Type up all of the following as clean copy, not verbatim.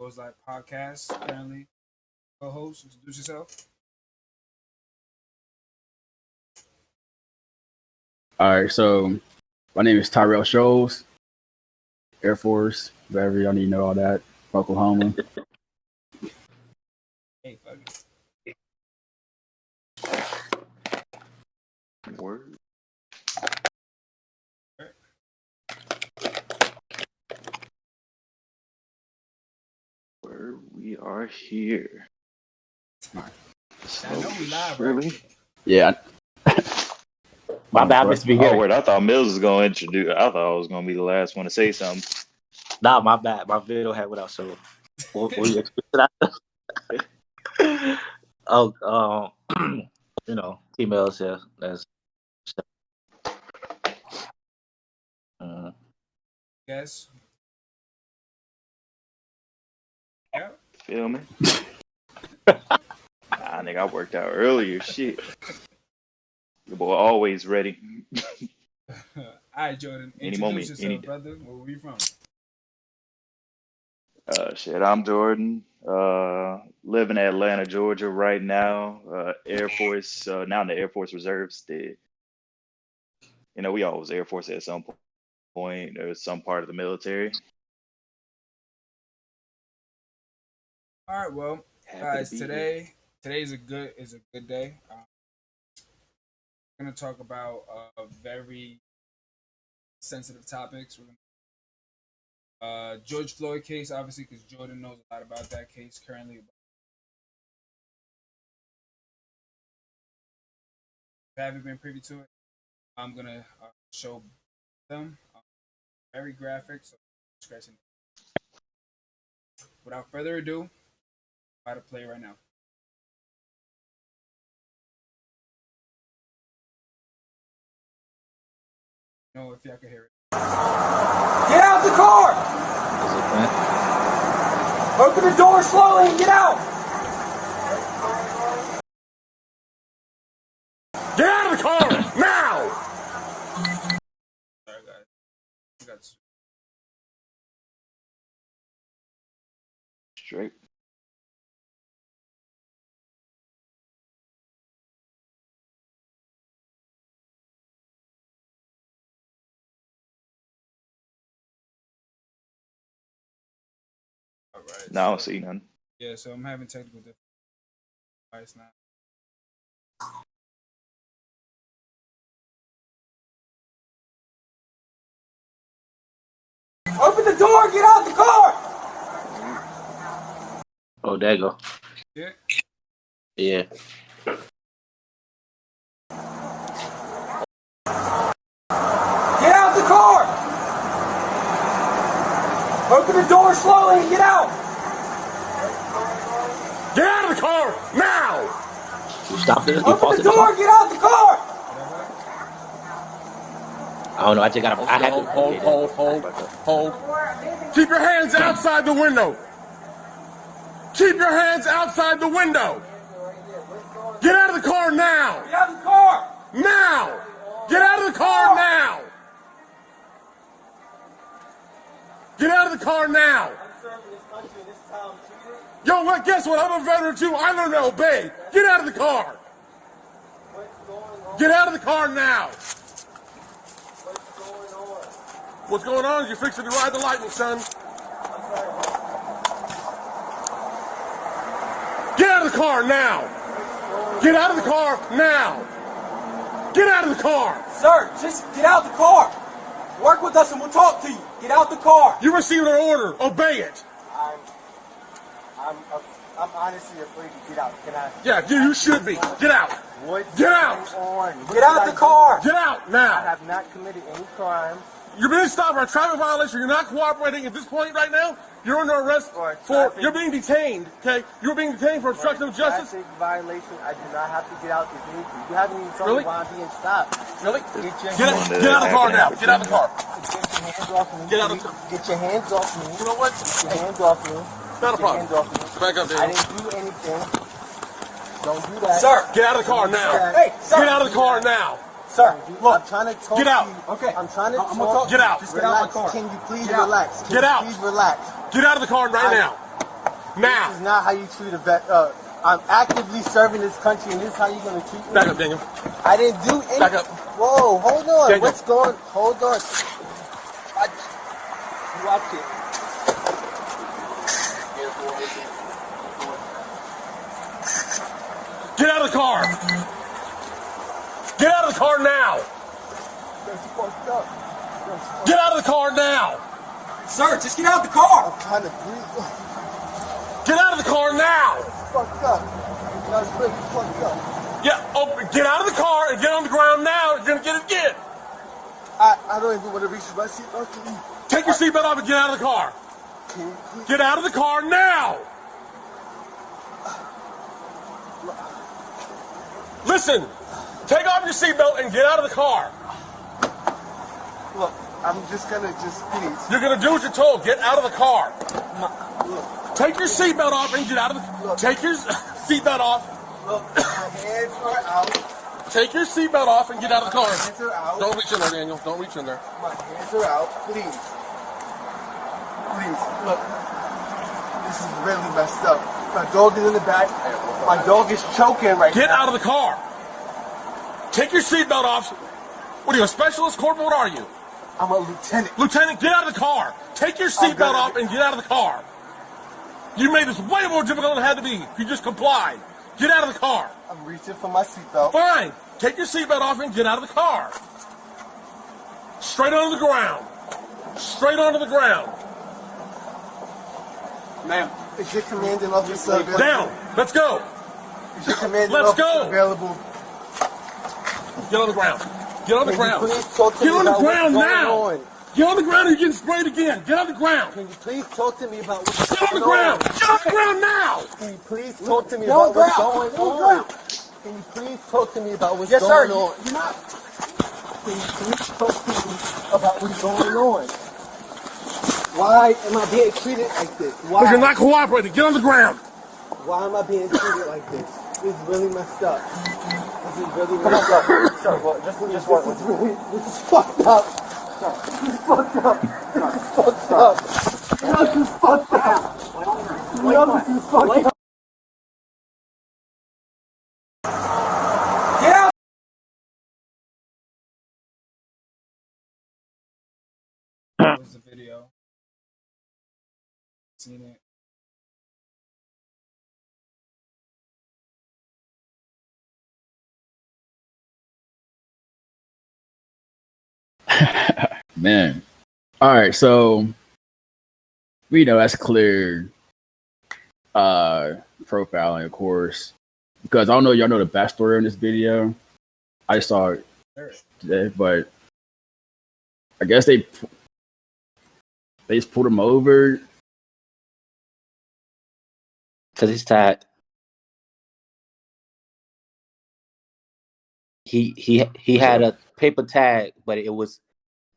Goes Live podcast. Currently, co-host. Introduce yourself. All right, so my name is Tyrell Scholes, Air Force, whatever y'all need to know all that, Oklahoma. Hey, fuck it. Word. Where we are here. I know we live, really? right? Yeah. My bad, Mr. Beginner. Oh, word. I thought Mills was going to introduce. I thought I was going to be the last one to say something. Nah, my bad. My video had without so. What you expected? Oh, female says that's. Yes. Yeah. Feel me? Nah, nigga, I worked out earlier. Shit. Your boy always ready. All right, Jordan. Any Introduce moment, yourself, any brother. Where you from? Shit, I'm Jordan. Live in Atlanta, Georgia right now. Air Force, now in the Air Force Reserves. We always Air Force at some point or some part of the military. All right, well, Happy guys, to be today's a good day. We're gonna talk about very sensitive topics. We're gonna George Floyd case, obviously, because Jordan knows a lot about that case currently. If you haven't been privy to it, I'm gonna show them very graphic. So, scratching. Without further ado, I'm about to play right now. Know if y'all can hear it. Get out the car! Open the door slowly and get out! Get out of the car! Now! Sorry, guys. I got straight. all right. No, I don't see none. Yeah, so I'm having technical difficulties now. Open the door! Get out the car! Oh, there you go. Yeah. Yeah. Get out the car! Open the door slowly and get out! Get out of the car! Now! You stopped it? You Open paused the it? door! Get out the car! I don't know. I just got. I had to Hold. Keep your hands outside the window. Keep your hands outside the window. Get out of the car now. Get out of the car. Now. Get out of the car now. Get out of the car now. Yo, what? Guess what? I'm a veteran too. I learned to obey. Get out of the car. Get out of the car now. What's going on? You're fixing to ride the lightning, son. Get out of the car now. Get out of the car now. Get out of the car. Sir, just get out the car. Work with us and we'll talk to you. Get out the car. You received an order. Obey it. I'm honestly afraid to get out. Can I? Yeah, you should be. Get out. What's Get out. going on? Get out the car. Get out I now. have not committed any crime. You're being stopped for a traffic violation. You're not cooperating at this point right now. You're under arrest for. You're being detained. Okay, you're being detained for obstruction of justice. Traffic violation. I do not have to get out the vehicle. You haven't even told me why I'm being stopped. Really? Get out of the car now. Get out of the car. your hands off me. Get out of the car. Get your hands off me. You know what? Get your hands off me. Not a Get your problem. hands off me. Back up, I Daniel. didn't do anything. Don't do that. Sir, get out of the car now. Hey, sir. Get out of the car now. Sir, look, I'm trying to talk Get out. to you. Okay. I'm trying to I'm talk. Get out. Just get out of my car. Can you please relax? Can Get you out. Please relax. Get out of the car right now. Now. This is not how you treat a vet. I'm actively serving this country, and this is how you're gonna treat me. Back up, Daniel. I didn't do anything. Back up. Whoa, hold on. Daniel. What's going? Hold on. Watch it. Get out of the car. Get out of the car now. That's fucked up. Get out of the car now. Sir, just get out of the car. I'm trying to breathe. Get out of the car now. It's fucked up. That's really fucked up. Yeah, get out of the car and get on the ground now. You're gonna get it again. I don't even want to reach my seatbelt. Take your seatbelt off and get out of the car. Can you please? Get out of the car now. Listen, take off your seatbelt and get out of the car. Look, I'm just gonna please. You're gonna do what you're told. Get out of the car. Look, Take your seatbelt off and get out of the. Look. Take your seatbelt off. look, my hands are out. Take your seatbelt off and get out of the My car. hands are out. Don't reach in there, Daniel. Don't reach in there. My hands are out. Please. Please, look. This is really messed up. My dog is in the back. My dog is choking right Get now. out of the car. Take your seatbelt off. What are you, a specialist, corporal? What are you? I'm a lieutenant. Lieutenant, get out of the car. Take your I'm seatbelt gonna- off and get out of the car. You made this way more difficult than it had to be. If you just complied. Get out of the car. I'm reaching for my seatbelt. Fine. Take your seatbelt off and get out of the car. Straight onto the ground. Straight onto the ground. Ma'am. Is your commanding officer available? Down. Let's go. Is your commanding Let's officer go. available? Get on the ground. Get on the Can you ground. please talk to Get me on the about what's ground going now. on? Get on the ground and you're getting sprayed again. Get on the ground. Can you please talk to me about what's Get on going the ground. on? Get on the ground now. Can you please talk to me Get on about what's ground. going Get on on? ground. Can you please talk to me about what's Yes, sir. going on? You're not. Can you please talk to me about what's going on? Why am I being treated like this? Because you're Why? not cooperating. Get on the ground. Why am I being treated like this? This is really messed up. This is really messed up. Sir, well, just This is really, this is fucked up. This is fucked up. This is fucked up. This is fucked up. This is fucked up. Get out. That was the video. Seen it. Man. All right, so we know that's clear profiling, of course. Because I don't know y'all know the backstory on this video. I just saw it today, but I guess they just pulled him over. Because he's tagged. He had a paper tag, but it was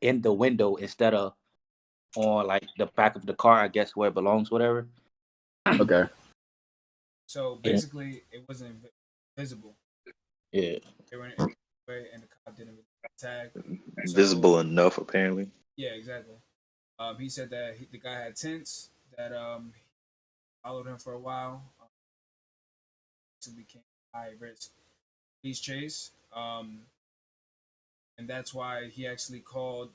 in the window instead of on like the back of the car, I guess where it belongs, whatever. Okay. So basically, it wasn't visible. Yeah. They were in a way, and the cop didn't tag. So- Visible enough, apparently. Yeah, exactly. He said that the guy had tints that followed him for a while. So became high risk police chase. And that's why he actually called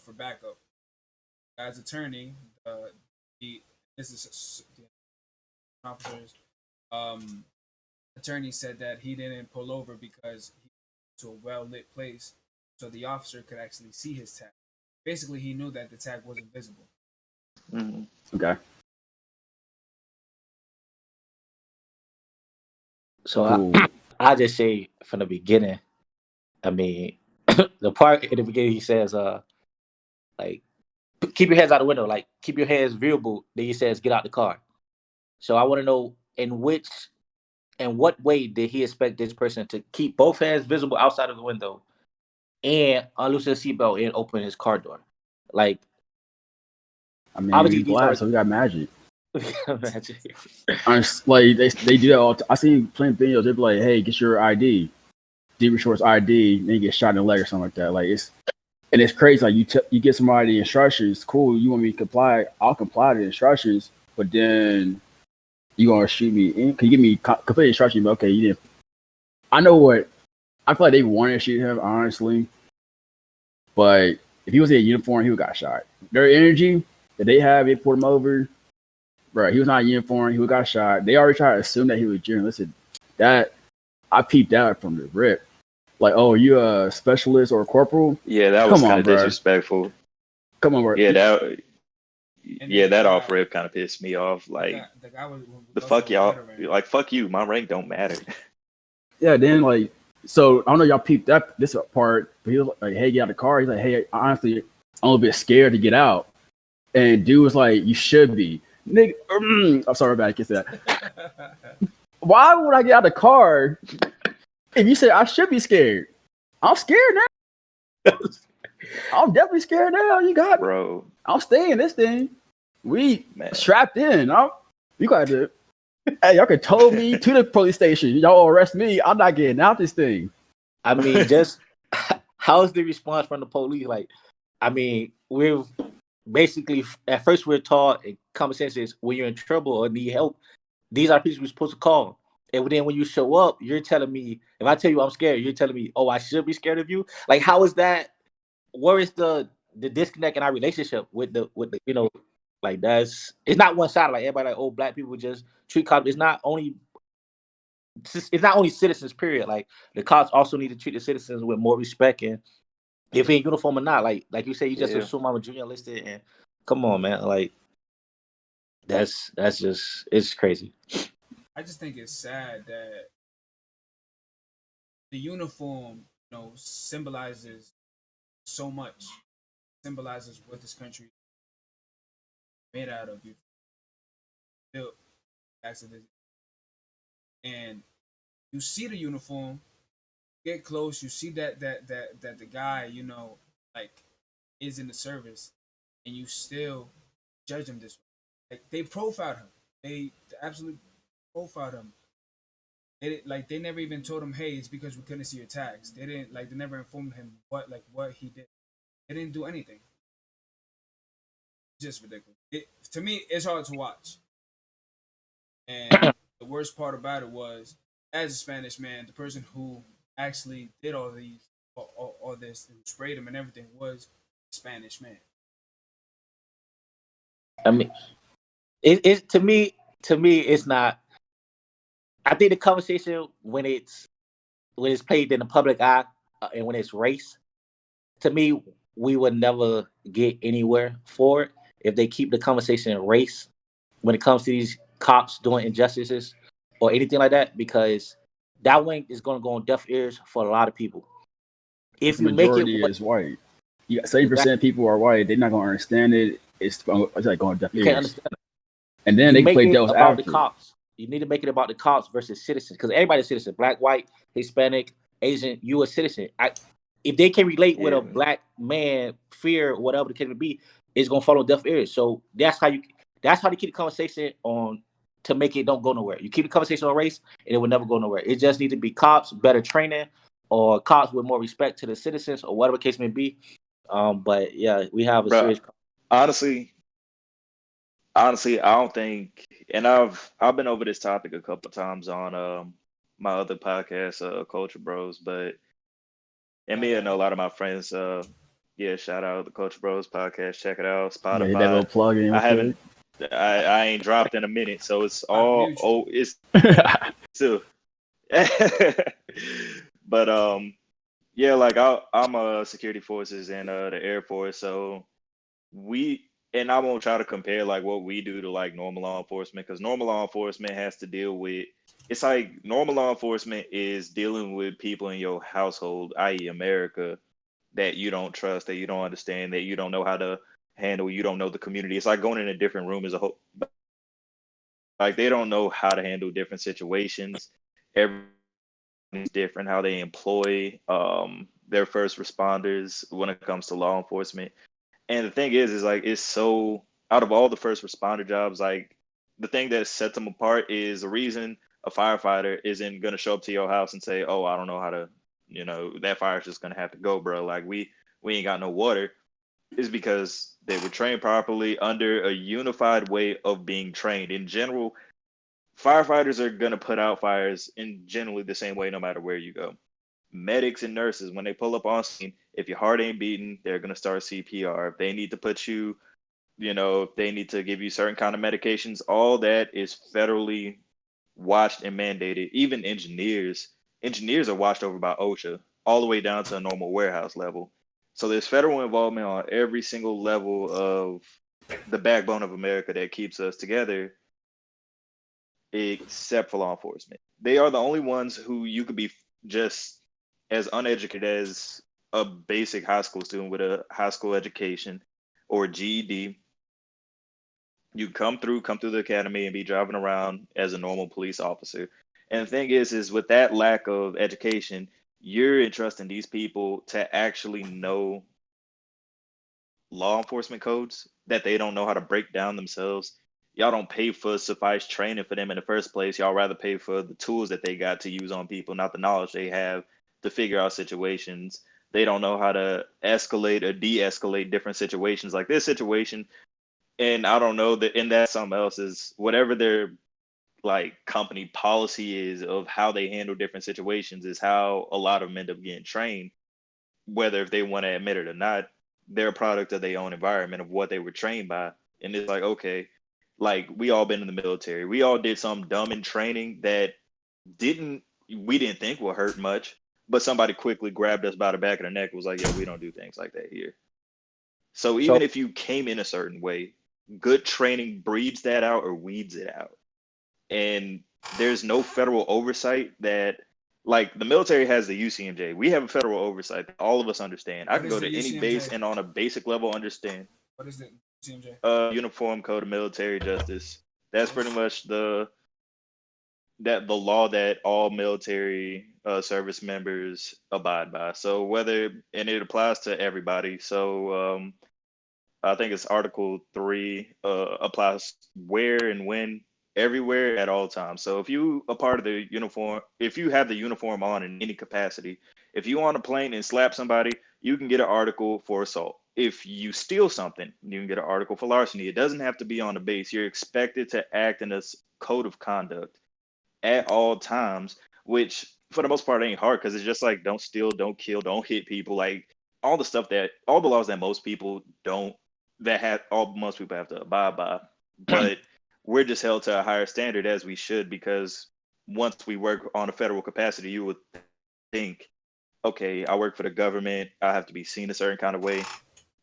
for backup. The guy's attorney, this is the officer's attorney said that he didn't pull over because he went to a well lit place, so the officer could actually see his tag. Basically, he knew that the tag wasn't visible. Mm-hmm. Okay. So Cool. I just say from the beginning, I mean, the part in the beginning he says, like, keep your hands out the window, like, keep your hands viewable. Then he says, get out the car. So I want to know in what way did he expect this person to keep both hands visible outside of the window and unloose his seatbelt and open his car door? Like, I mean, obviously we these black, are- so we got magic. imagine. Like they do that all. I seen plenty of videos. They be like, "Hey, get your ID, Deeper Shorts ID," then you get shot in the leg or something like that. Like it's crazy. Like you get somebody the instructions. Cool. You want me to comply? I'll comply to the instructions. But then You gonna shoot me? Can you give me complete instruction? Okay, you didn't. I know what. I feel like they wanted to shoot him, honestly. But if he was in a uniform, he would got shot. Their energy that they have, they put him over. Bro, he was not in uniform. He would got shot. They already tried to assume that he was Junior. Listen, that I peeped that from the rip. Like, oh, you a specialist or a corporal? Yeah, that was Come kind on, of bro. disrespectful. Come on, bro. Yeah, that And then yeah, that off rip kind of pissed me off. Like the guy was the also fuck a y'all, veteran. like fuck you, my rank don't matter. Yeah, then like, so I don't know y'all peeped that this part, but he was like, "Hey, get out of the car." He's like, "Hey, honestly, I'm a little bit scared to get out." And dude was like, "You should be, nigga." I'm sorry, I can't say that. Why would I get out of the car if you say I should be scared? I'm scared now. I'm definitely scared now. You got me. Bro, I'm staying this thing. We man. strapped in. You got to. Hey, y'all can tow me to the police station. Y'all arrest me. I'm not getting out this thing. I mean, just how's the response from the police? Like, I mean, we've basically at first we're taught in common sense is when you're in trouble or need help, these are people we're supposed to call. And then when you show up, you're telling me, if I tell you I'm scared, you're telling me, oh, I should be scared of you. Like, how is that? Where is the disconnect in our relationship with the like that's it's not one sided. Like everybody like, oh, black people just treat cops. It's not only citizens. Period. Like the cops also need to treat the citizens with more respect and if in uniform or not. Like you say, you just Yeah, assume I'm a junior enlisted and come on, man. Like that's just it's crazy. I just think it's sad that the uniform, symbolizes so much. Symbolizes what this country is made out of. You built acts of this, and you see the uniform, get close, you see that the guy, like is in the service, and you still judge him this way. Like they profiled him. They absolutely profiled him. They never even told him, hey, it's because we couldn't see your tags. They never informed him what he did. They didn't do anything. Just ridiculous. To me, it's hard to watch. And the worst part about it was, as a Spanish man, the person who actually did all this, who sprayed him and everything, was a Spanish man. I mean, it to me it's not. I think the conversation when it's played in the public eye and when it's race, to me we would never get anywhere for it if they keep the conversation in race when it comes to these cops doing injustices or anything like that because that one is going to go on deaf ears for a lot of people. If The you make it majority what is white. You got 70% exactly of people are white. They're not gonna understand it. It's like going deaf you can't ears. understand it. And then You they can make play it devil's about the advocate. cops. You need to make it about the cops versus citizens because everybody's citizen, black, white, Hispanic, Asian, you a citizen. If they can relate with yeah, a black man, fear, whatever the case may be, it's gonna follow deaf ears. So that's how to keep the conversation on to make it don't go nowhere. You keep the conversation on race and it will never go nowhere. It just needs to be cops, better training, or cops with more respect to the citizens or whatever the case may be. But yeah, we have a bro. serious Honestly, honestly, I don't think, and I've been over this topic a couple of times on my other podcast, Culture Bros, but and Shout me and a out. lot of my friends, yeah, shout out the Culture Bros podcast, check it out, Yeah, hit that little Spotify. plug in real I quick. haven't, I ain't dropped in a minute, so it's all Mutual. oh, it's still, but yeah, like I'm security forces and the Air Force, so we and I won't try to compare like what we do to like normal law enforcement because normal law enforcement has to deal with it's like normal law enforcement is dealing with people in your household, i.e., America, that you don't trust, that you don't understand, that you don't know how to handle, you don't know the community. It's like going in a different room as a whole. Like they don't know how to handle different situations. Everything's different how they employ their first responders when it comes to law enforcement. And the thing is like it's so out of all the first responder jobs, like the thing that sets them apart is the reason a firefighter isn't gonna show up to your house and say, "Oh, I don't know how to," that fire's just gonna have to go, bro. Like we ain't got no water. Is because they were trained properly under a unified way of being trained. In general, firefighters are gonna put out fires in generally the same way, no matter where you go. Medics and nurses, when they pull up on scene, if your heart ain't beating, they're gonna start CPR. If they need to put you, if they need to give you certain kind of medications, all that is federally watched and mandated. Even engineers are watched over by OSHA, all the way down to a normal warehouse level. So there's federal involvement on every single level of the backbone of America that keeps us together, except for law enforcement. They are the only ones who you could be just as uneducated as a basic high school student with a high school education or GED. You come through the academy and be driving around as a normal police officer. And the thing is with that lack of education, you're entrusting these people to actually know law enforcement codes that they don't know how to break down themselves. Y'all don't pay for suffice training for them in the first place. Y'all rather pay for the tools that they got to use on people, not the knowledge they have to figure out situations. They don't know how to escalate or de-escalate different situations like this situation. And I don't know that, and that's something else is whatever their like company policy is of how they handle different situations is how a lot of them end up getting trained, whether if they want to admit it or not. They're a product of their own environment of what they were trained by. And it's like, okay, like we all been in the military. We all did some dumb in training that we didn't think would hurt much, but somebody quickly grabbed us by the back of the neck and was like, yeah, we don't do things like that here. So So even if you came in a certain way, good training breeds that out or weeds it out. And there's no federal oversight that, like, the military has the UCMJ. We have a federal oversight that all of us understand. I What can is go the to any base UCMJ? and on a basic level understand. What is the UCMJ? Uniform Code of Military Justice. That's pretty Yes. much the law that all military service members abide by. So and it applies to everybody. So I think it's Article 3 applies where and when, everywhere at all times. So if you a part of the uniform, if you have the uniform on in any capacity, if you on a plane and slap somebody, you can get an article for assault. If you steal something, you can get an article for larceny. It doesn't have to be on the base. You're expected to act in a code of conduct at all times, which for the most part ain't hard because it's just like don't steal, don't kill, don't hit people, like all the stuff that all the laws that most people don't that have all most people have to abide by. But we're just held to a higher standard as we should because once we work on a federal capacity, you would think, okay, I work for the government, I have to be seen a certain kind of way.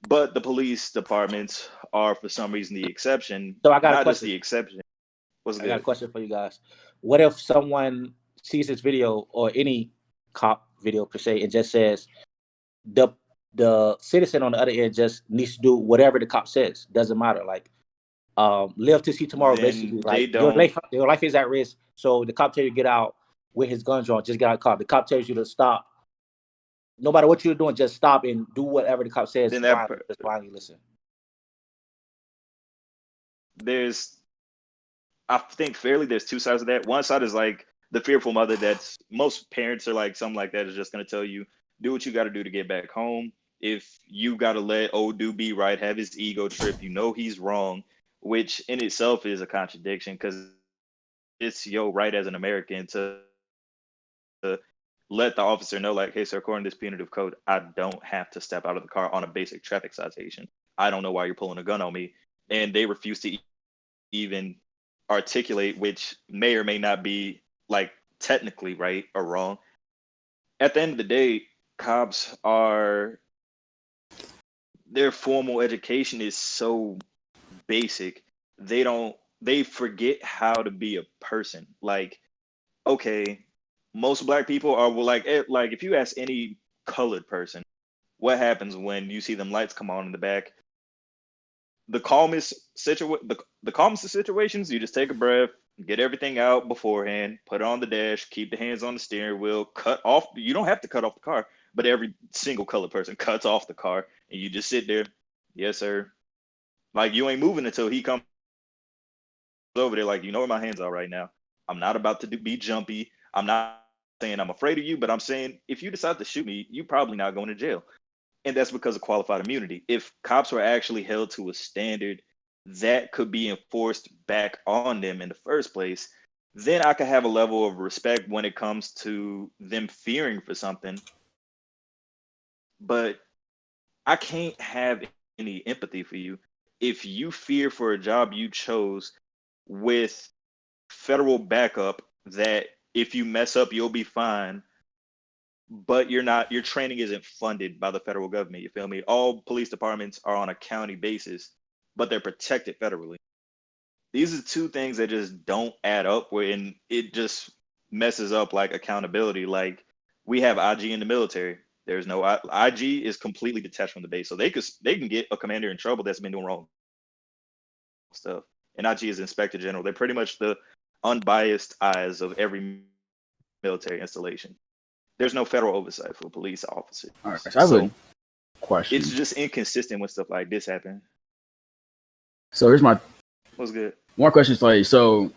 But the police departments are for some reason the exception, so I got a not just question. the exception. What's I got a good? question for you guys. What if someone sees this video or any cop video per se and just says the citizen on the other end just needs to do whatever the cop says? Doesn't matter. Like live to see tomorrow, basically. Then they Like don't. your life is at risk. So the cop tells you to get out with his guns drawn, just get out of the car. The cop tells you to stop. No matter what you're doing, just stop and do whatever the cop says Then blindly. Just blindly listen. I think fairly there's two sides of that. One side is like the fearful mother that's most parents are like something like that is just going to tell you do what you got to do to get back home. If you got to let old dude be right, have his ego trip, he's wrong, which in itself is a contradiction because it's your right as an American to let the officer know, like, hey, sir, according to this punitive code, I don't have to step out of the car on a basic traffic citation. I don't know why you're pulling a gun on me. And they refuse to even articulate, which may or may not be like technically right or wrong. At the end of the day, cops their formal education is so basic. They forget how to be a person. Like, okay, most black people are like if you ask any colored person what happens when you see them lights come on in the back, the calmest of situations, you just take a breath, get everything out beforehand, put it on the dash, keep the hands on the steering wheel, cut off. You don't have to cut off the car, but every single colored person cuts off the car, and you just sit there. Yes, sir. Like you ain't moving until he comes over there. Like where my hands are right now. I'm not about to be jumpy. I'm not saying I'm afraid of you, but I'm saying if you decide to shoot me, you probably not going to jail. And that's because of qualified immunity. If cops were actually held to a standard that could be enforced back on them in the first place, then I could have a level of respect when it comes to them fearing for something. But I can't have any empathy for you if you fear for a job you chose with federal backup that if you mess up, you'll be fine. But your training isn't funded by the federal government. You feel me? All police departments are on a county basis, but they're protected federally. These are two things that just don't add up when it just messes up like accountability. Like we have IG in the military. There's no IG is completely detached from the base. So they can get a commander in trouble that's been doing wrong stuff. And IG is inspector general. They're pretty much the unbiased eyes of every military installation. There's no federal oversight for police officers. All right, so I have a question. It's just inconsistent when stuff like this happen. So here's my What's good? one question is like, so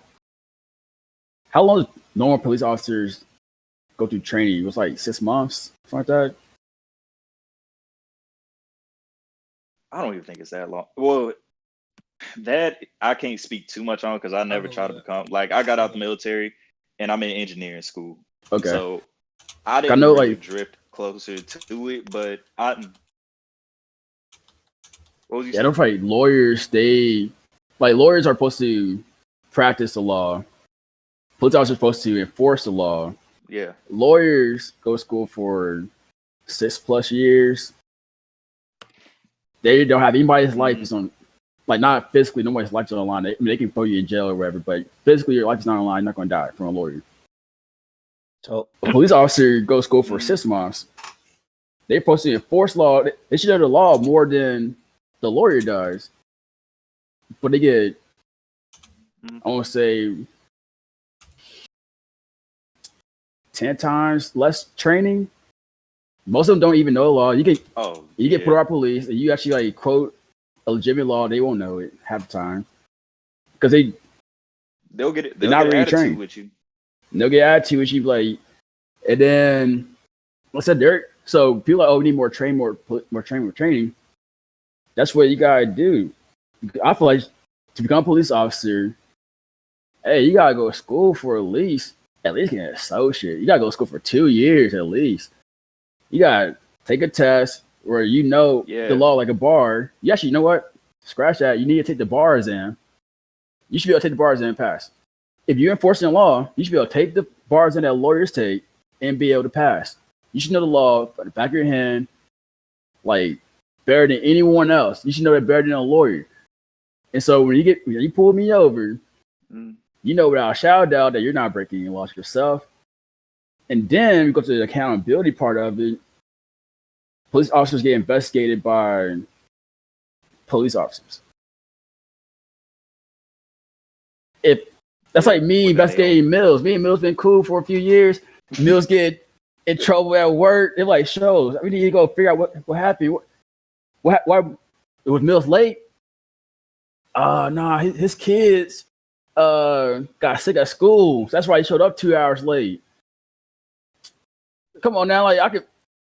how long do normal police officers go through training? It was like 6 months, something like that. I don't even think it's that long. Well, that I can't speak too much on because I never tried to become like I got out the military and I'm in engineering school. Okay. So I didn't know, really like, drift closer to it, but what was you Yeah, I don't like lawyers. Lawyers are supposed to practice the law. Police officers are supposed to enforce the law. Yeah. Lawyers go to school for 6+ years. They don't have anybody's life is on, like not physically, nobody's life is on the line. They can throw you in jail or whatever, but physically your life is not on the line. You're not going to die from a lawyer. So A police officer goes to school for 6 months. They're supposed to enforce law. They should know the law more than the lawyer does. But they get, I want to say, 10 times less training. Most of them don't even know the law. You get put out police and you actually like quote a legitimate law, they won't know it half the time because they'll get it. They're not really trained with you. They'll get attitude with you, like, and then like I said, so people are like, oh, we need more training. That's what you gotta do. I feel like to become a police officer, hey, you gotta go to school for at least get an associate. You gotta go to school for 2 years at least. You gotta take a test where you know the law like a bar. You actually, you know what? Scratch that. You need to take the bar exam. You should be able to take the bar exam and pass. If you're enforcing the law, you should be able to take the bar exam that lawyers take and be able to pass. You should know the law by the back of your hand, like better than anyone else. You should know that better than a lawyer. And so when you pull me over, you know without a shadow of doubt that you're not breaking any laws yourself. And then we go to the accountability part of it. Police officers get investigated by police officers. If that's like me investigating Mills. Me and Mills been cool for a few years. Mills get in trouble at work. They're like, shows. We need to go figure out what happened. Why was Mills late? Nah, his kids got sick at school. So that's why he showed up 2 hours late. Come on now, like I could.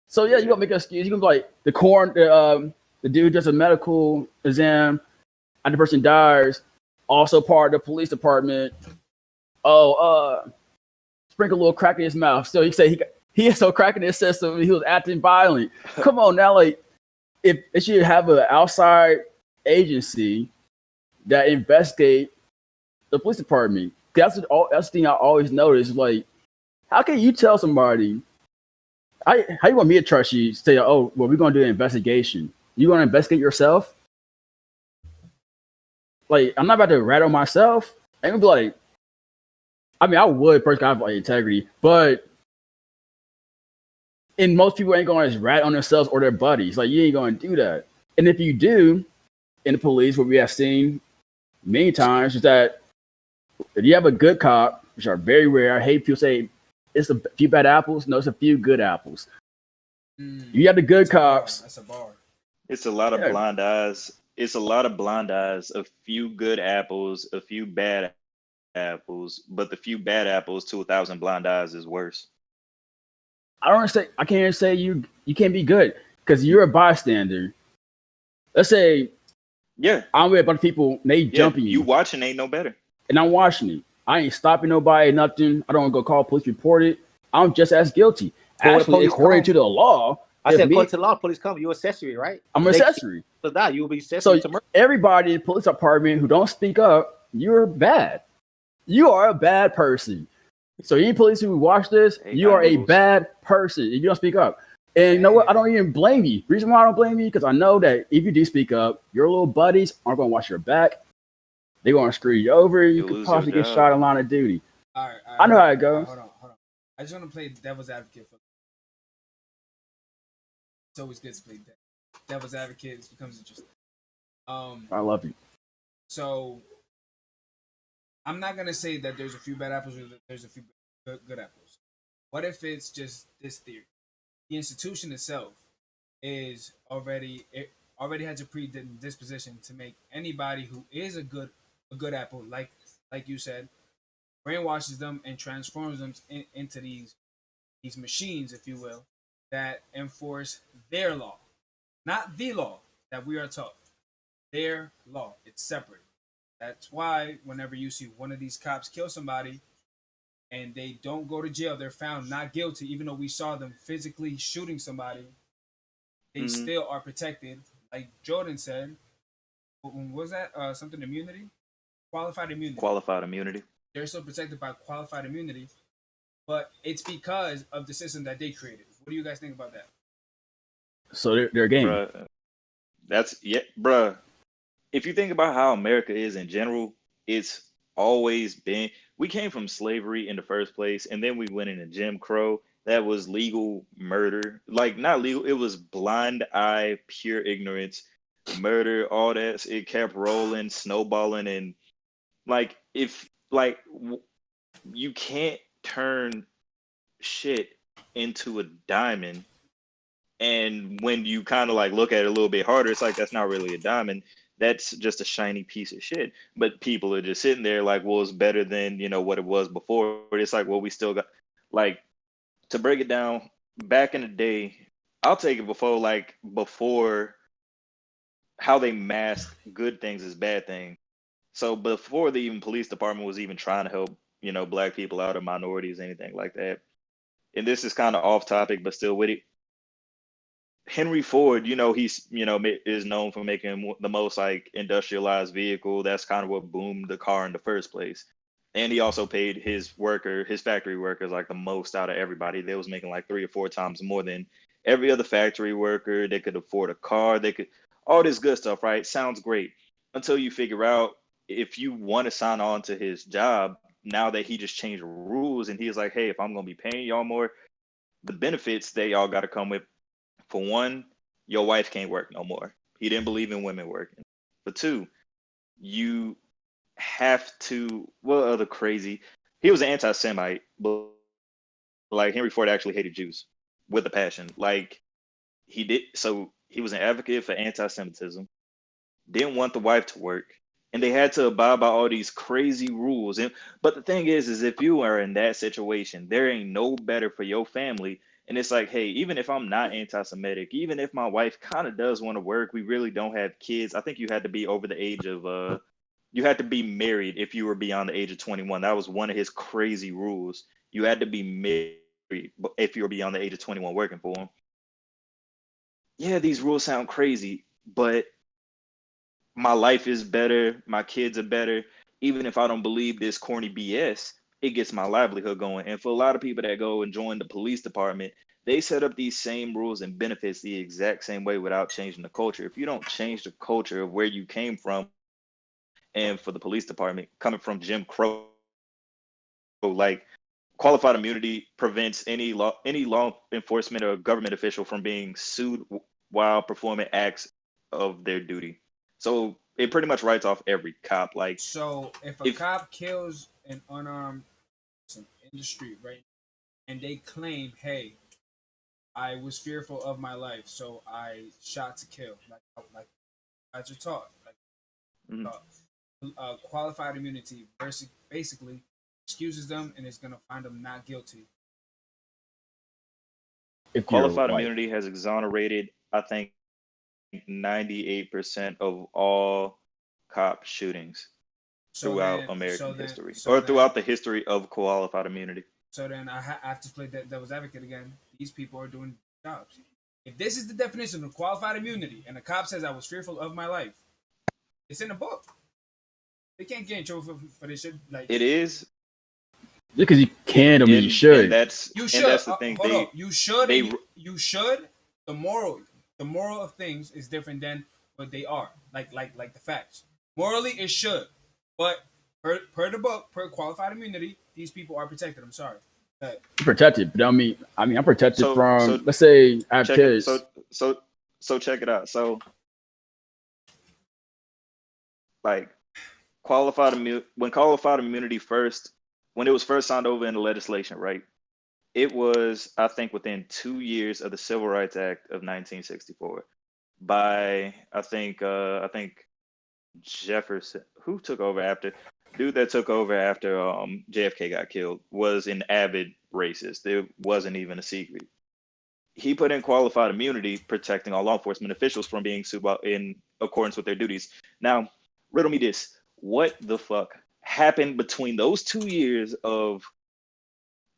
So yeah, you gonna make an excuse. You gonna be like the dude does a medical exam, and the person dies. Also part of the police department. Sprinkle a little crack in his mouth. So he say he had so crack in his system. He was acting violent. Come on now, like if it should have an outside agency that investigate the police department. That's the thing I always notice. Like, how can you tell somebody? How you want me to trust you? Say, oh, well, we're gonna do an investigation. You gonna investigate yourself? Like, I'm not about to rat on myself. I'm gonna be like, I mean, I would personally have like integrity, but and most people ain't gonna just rat on themselves or their buddies. Like, you ain't gonna do that. And if you do, in the police, what we have seen many times is that if you have a good cop, which are very rare, I hate people say it's a few bad apples. No, it's a few good apples. You have the good cops. That's a bar. It's a lot of blind eyes. It's a lot of blind eyes, a few good apples, a few bad apples, but the few bad apples to 1,000 blind eyes is worse. I can't say you can't be good because you're a bystander. Let's say, I'm with a bunch of people, and they jumping you watching ain't no better. And I'm watching it. I ain't stopping nobody, nothing. I don't go call police report it. I'm just as guilty. But when the Actually, police according come, to the law, I if said me, according to the law, police come, you're accessory, right? I'm If an they accessory. kill die, you will be So accessory to murder. everybody in the police department who don't speak up, you're bad. You are a bad person. So any police who watch this, Hey, you got are a noodles. bad person if you don't speak up. And you know what? I don't even blame you. Reason why I don't blame you, because I know that if you do speak up, your little buddies aren't going to watch your back. They're going to screw you over. You You'll could lose your possibly get job. shot in line of duty. All right, I know how it All right, goes. hold on. I just want to play devil's advocate for. It's always good to play devil's advocate. It becomes interesting. I love you. So I'm not gonna say that there's a few bad apples or that there's a few good apples. What if it's just this theory? The institution itself is already has a predisposition to make anybody who is a good apple, like you said, brainwashes them and transforms them into these machines, if you will, that enforce their law, not the law that we are taught. Their law, it's separate. That's why whenever you see one of these cops kill somebody and they don't go to jail, they're found not guilty, even though we saw them physically shooting somebody, they still are protected. Like Jordan said, what was that? Something immunity? Qualified immunity. Qualified immunity. They're still protected by qualified immunity, but it's because of the system that they created. What do you guys think about that? So they're a game. Bruh, that's bruh. If you think about how America is in general, it's always been. We came from slavery in the first place, and then we went into Jim Crow. That was legal murder, like not legal. It was blind eye, pure ignorance, murder. All that. It kept rolling, snowballing, and like if like you can't turn shit into a diamond. And when you kind of like look at it a little bit harder, it's like that's not really a diamond. That's just a shiny piece of shit. But people are just sitting there like, well, it's better than what it was before. It's like, well, we still got like to break it down. Back in the day, I'll take it before how they masked good things as bad things. So before the even police department was even trying to help, black people out or minorities, anything like that. And this is kind of off topic, but still with it. Henry Ford, he's is known for making the most like industrialized vehicle. That's kind of what boomed the car in the first place. And he also paid his factory workers like the most out of everybody. They was making like 3 or 4 times more than every other factory worker. They could afford a car. They could all this good stuff, right? Sounds great until you figure out if you want to sign on to his job. Now that he just changed the rules and he's like, hey, if I'm gonna be paying y'all more, the benefits they all got to come with. For one, your wife can't work no more. He didn't believe in women working. For two, you have to. What other crazy? He was an anti-Semite, but like Henry Ford actually hated Jews with a passion. Like he did. So he was an advocate for anti-Semitism. Didn't want the wife to work, and they had to abide by all these crazy rules. And but the thing is if you are in that situation, there ain't no better for your family. And it's like, hey, even if I'm not anti-Semitic, even if my wife kind of does want to work, we really don't have kids. I think you had to be over the age of you had to be married if you were beyond the age of 21. That was one of his crazy rules. You had to be married if you were beyond the age of 21 working for him. Yeah, these rules sound crazy, but my life is better, my kids are better. Even if I don't believe this corny BS, it gets my livelihood going. And for a lot of people that go and join the police department, they set up these same rules and benefits the exact same way without changing the culture. If you don't change the culture of where you came from, and for the police department coming from Jim Crow, like qualified immunity prevents any law enforcement or government official from being sued while performing acts of their duty. So it pretty much writes off every cop. Like So if a cop kills an unarmed person in the street, right, and they claim, "Hey, I was fearful of my life, so I shot to kill," like as you're taught, like mhm. qualified immunity basically excuses them and is gonna find them not guilty. If you're Qualified white, immunity has exonerated, I think, 98% of all cop shootings. throughout American history, or throughout the history of qualified immunity. So then I have to play devil's advocate again. These people are doing jobs. If this is the definition of qualified immunity, and the cop says I was fearful of my life, it's in the book. They can't get in trouble for this shit. Like it is. Because you can, I mean, you should. And that's the thing. Hold on. You should. You should. The moral of things is different than what they are. Like the facts. Morally, it should, but per the book, per qualified immunity, these people are protected. I'm sorry. Protected, but I mean, I'm protected from. Let's say I have kids. So check it out. So, like, when qualified immunity when it was first signed over in the legislation, right? It was, I think, within 2 years of the Civil Rights Act of 1964, by I think Jefferson, who took over after. Dude that took over after JFK got killed was an avid racist. It wasn't even a secret. He put in qualified immunity protecting all law enforcement officials from being sued in accordance with their duties. Now, riddle me this. What the fuck happened between those 2 years of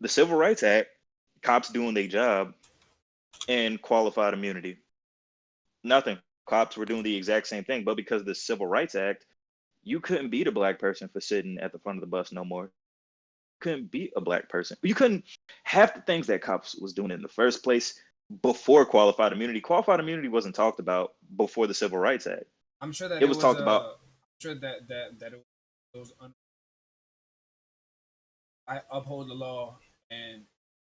the Civil Rights Act, cops doing their job, and qualified immunity? Nothing. Cops were doing the exact same thing, but because of the Civil Rights Act, you couldn't beat a black person for sitting at the front of the bus no more. You couldn't beat a black person. You couldn't half the things that cops was doing in the first place before qualified immunity. Qualified immunity wasn't talked about before the Civil Rights Act. I'm sure that it was talked about. I'm sure that it was. I uphold the law, and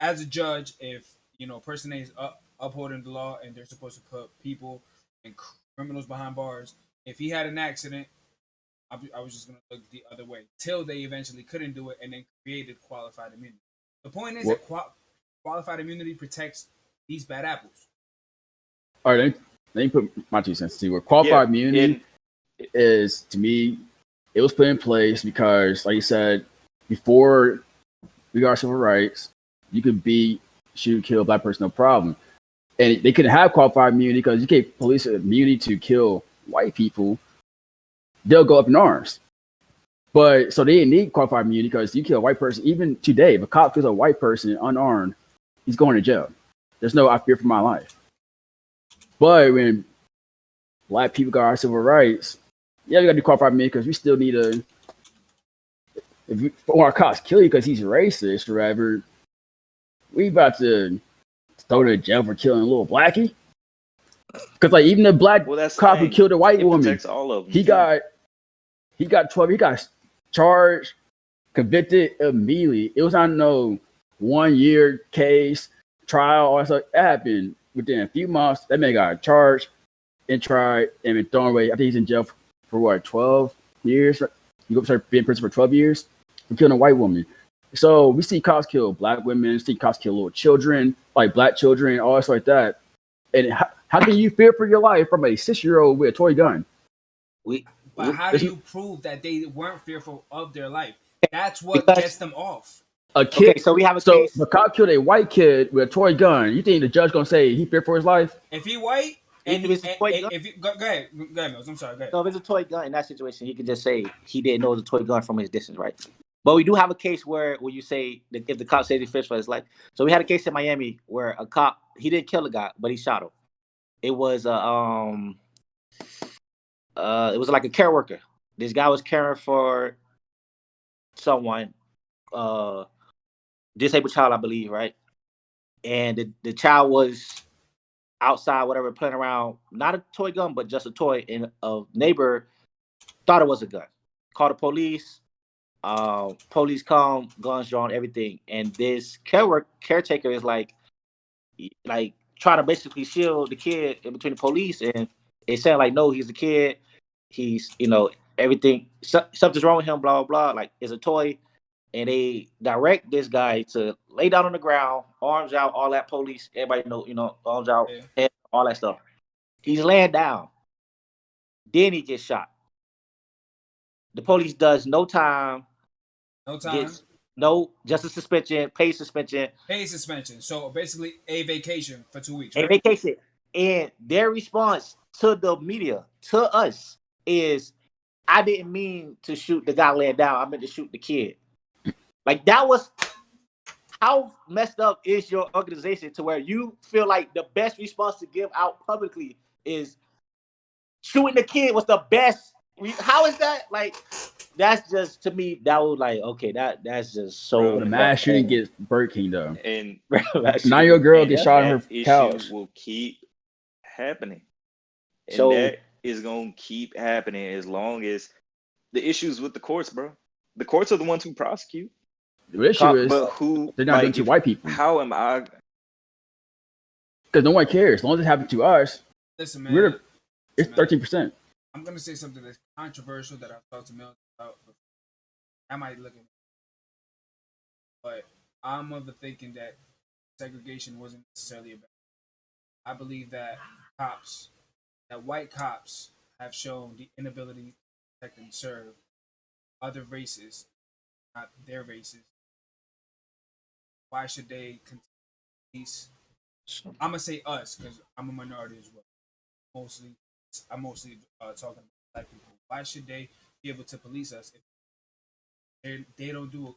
as a judge, if a person is upholding the law and they're supposed to put people and criminals behind bars, if he had an accident, I was just going to look the other way till they eventually couldn't do it and then created qualified immunity. The point is that qualified immunity protects these bad apples. All right, let me put my 2 cents to where qualified immunity is, to me, it was put in place because, like you said, before we got our civil rights, you could shoot, kill a black person, no problem. And they couldn't have qualified immunity because you gave police immunity to kill white people. They'll go up in arms. But so they didn't need qualified immunity because you kill a white person. Even today, if a cop kills a white person unarmed, he's going to jail. There's no I fear for my life. But when black people got our civil rights, yeah, we got to do qualified immunity because we still need if our cops kill you because he's racist or whatever, we about to throw to jail for killing a little blackie. Because like even the black cop who killed a white woman, all of them, he got 12. He got charged, convicted immediately. It was on no 1 year case, trial, all that stuff. It happened within a few months. That man got charged and tried and been thrown away. I think he's in jail for what, 12 years? You go start being in prison for 12 years for killing a white woman. So we see cops kill black women, we see cops kill little children, like black children, all stuff like that. And how can you fear for your life from a 6-year-old with a toy gun? But how do you prove that they weren't fearful of their life? That's what gets them off. A kid. Okay, so we have a case. The cop killed a white kid with a toy gun. You think the judge gonna say he feared for his life? If he white, and if it's a toy gun, go ahead, Mills. I'm sorry. Go ahead. So if it's a toy gun in that situation, he could just say he didn't know it was a toy gun from his distance, right? But we do have a case where you say that if the cop says he fears for his life. So we had a case in Miami where a cop, he didn't kill a guy, but he shot him. It was it was like a care worker. This guy was caring for someone, disabled child, I believe, right? And the child was outside, whatever, playing around, not a toy gun, but just a toy. And a neighbor thought it was a gun. Called the police. Police come, guns drawn, everything. And this caretaker is like trying to basically shield the kid in between the police. And it said like, no, he's the kid. He's, everything, something's wrong with him, blah, blah, blah. Like, it's a toy. And they direct this guy to lay down on the ground, arms out, all that police, everybody know, arms out, and all that stuff. He's laying down. Then he gets shot. The police does no time. No time. Just a suspension, paid suspension. Paid suspension. So basically a vacation for 2 weeks. Right? A vacation. And their response to the media, to us, is I didn't mean to shoot the guy laying down. I meant to shoot the kid. Like that was how messed up is your organization to where you feel like the best response to give out publicly is shooting the kid was the best. How is that? Like, that's just to me. That was like, okay, that's just so. Bro, the mass shooting gets Burger King though. And 9-year-old girl gets shot on her issue couch. will keep happening, and So- that is gonna keep happening as long as the issues with the courts, bro. The courts are the ones who prosecute. The issue is But who? they're not doing like, to white people How am I? because no one cares. As long as it happened to us, Listen, man. it's 13%. I'm gonna say something that's controversial that I've talked to millions about. But I might look at it, but I'm of the thinking that segregation wasn't necessarily a bad. I believe that white cops, have shown the inability to protect and serve other races, not their races. Why should they continue police? I'm gonna say us because I'm a minority as well. I'm mostly talking about black people. Why should they be able to police us if they don't do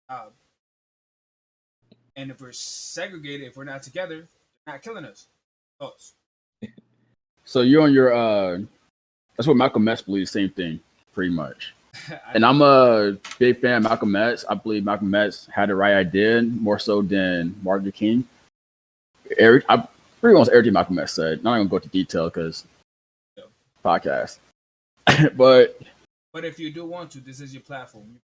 a job? And if we're segregated, if we're not together, they're not killing us. Thoughts? So you're on your that's what Malcolm X believes, same thing, pretty much. And I'm a big fan of Malcolm X. I believe Malcolm X had the right idea, more so than Martin Luther King. I pretty much everything Malcolm X said. Not gonna go into detail because podcast. but if you do want to, this is your platform.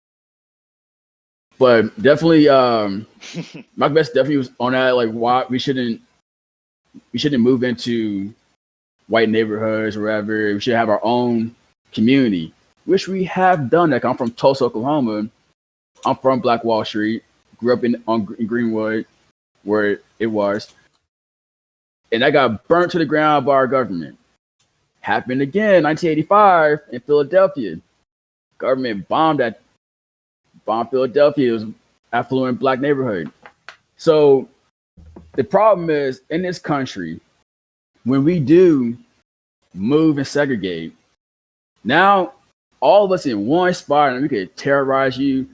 But definitely, Malcolm X definitely was on that. Like, why we shouldn't move into white neighborhoods or whatever. We should have our own community, which we have done. Like, I'm from Tulsa, Oklahoma. I'm from Black Wall Street. Grew up in Greenwood, where it was, and I got burnt to the ground by our government. Happened again, 1985 in Philadelphia. Government bombed Philadelphia. It was an affluent black neighborhood. So the problem is in this country, when we do move and segregate, now all of us in one spot and we could terrorize you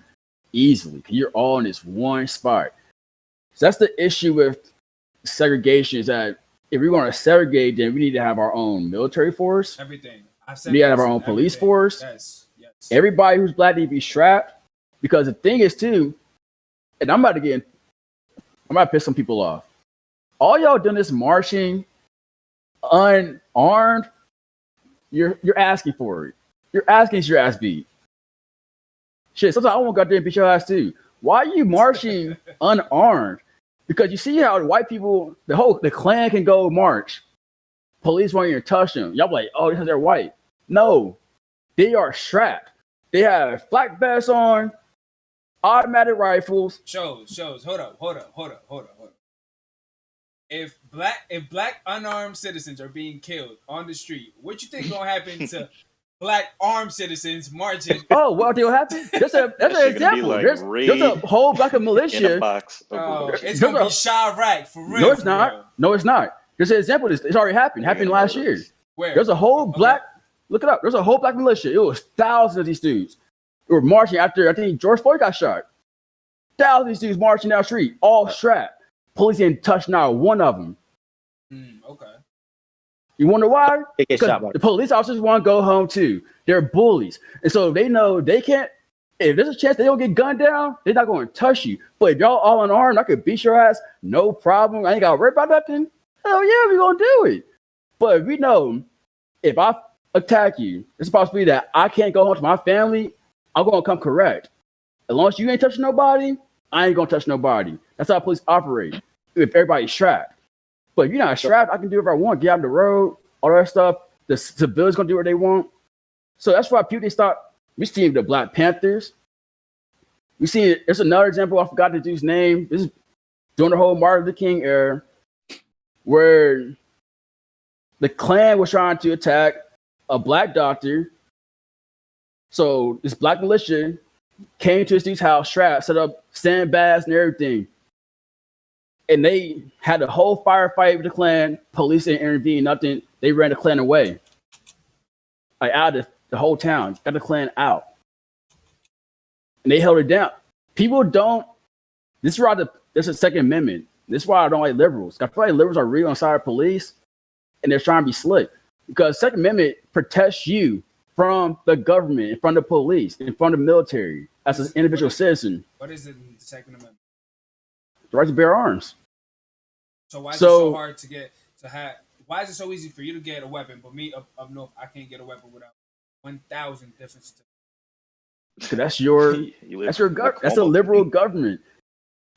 easily because you're all in this one spot. So that's the issue with segregation, is that if we're going to segregate, then we need to have our own military force. Everything. We need to have our own police force. Yes. Everybody who's black need to be strapped. Because the thing is too, and I'm about to piss some people off. All y'all doing this marching unarmed, you're asking for it. You're asking your ass beat. Shit, sometimes I want to go out there and beat your ass too. Why are you marching unarmed? Because you see how white people, the Klan can go march. Police won't even touch them. Y'all be like, oh, because they're white. No, they are strapped. They have flak vests on, automatic rifles. Shows. Hold up. If black unarmed citizens are being killed on the street, what you think gonna happen to black armed citizens marching? Oh, well, what will happen? That's an example. Like there's a whole black militia. In a box. It's gonna be Chirac for real. No, it's not. No, it's not. There's an example. It's already happened. It happened last year. Where? There's a whole black. Look it up. There's a whole black militia. It was thousands of these dudes who were marching after I think George Floyd got shot. Thousands of these dudes marching down the street, all strapped. Police didn't touch not one of them. Okay. You wonder why? Because the police officers want to go home too. They're bullies. And so they know they can't, if there's a chance they don't get gunned down, they're not going to touch you. But if y'all all unarmed, I could beat your ass, no problem. I ain't got to worry about nothing. Hell yeah, we're going to do it. But we know if I attack you, it's a possibility that I can't go home to my family. I'm going to come correct. As long as you ain't touching nobody, I ain't going to touch nobody. That's how police operate. If everybody's strapped. But if you're not strapped, I can do whatever I want. Get out the road, all that stuff. The civilians going to do what they want. So that's why people, they start. We see the Black Panthers. We see it. There's another example. I forgot the dude's name. This is during the whole Martin Luther King era, where the Klan was trying to attack a black doctor. So this black militia came to this dude's house, strapped, set up sandbags and everything. And they had a whole firefight with the Klan. Police didn't intervene, nothing. They ran the Klan away. Like out of the whole town, got the Klan out, and they held it down. People don't. This is why there's a Second Amendment. This is why I don't like liberals. I feel like liberals are real inside police, and they're trying to be slick because Second Amendment protects you from the government, from the police, and from the military as an individual citizen. What is it in the Second Amendment? The right to bear arms. So why is it so hard to have? Why is it so easy for you to get a weapon, but me up north, I can't get a weapon without 1,000 different certificates? Because that's your government. That's a liberal government.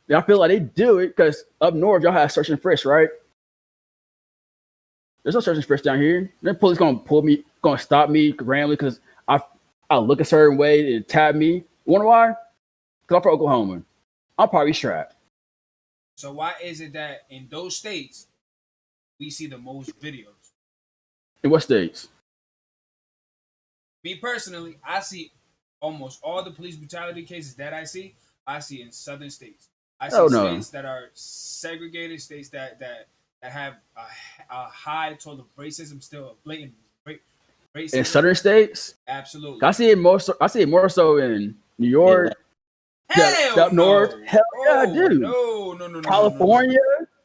And I feel like they do it because up north y'all have search and frisk, right? There's no search and frisk down here. The police gonna pull me, gonna stop me randomly because I look a certain way and tap me. You wonder why? Because I'm from Oklahoma. I'm probably strapped. So why is it that in those states we see the most videos? In what states? Me personally, I see almost all the police brutality cases that I see in southern states. I see states that are segregated, states that have a high toll of racism, still a blatant racism. In southern states? Absolutely. I see it more so in New York. Hell up north. Hell yeah, I do. No. California.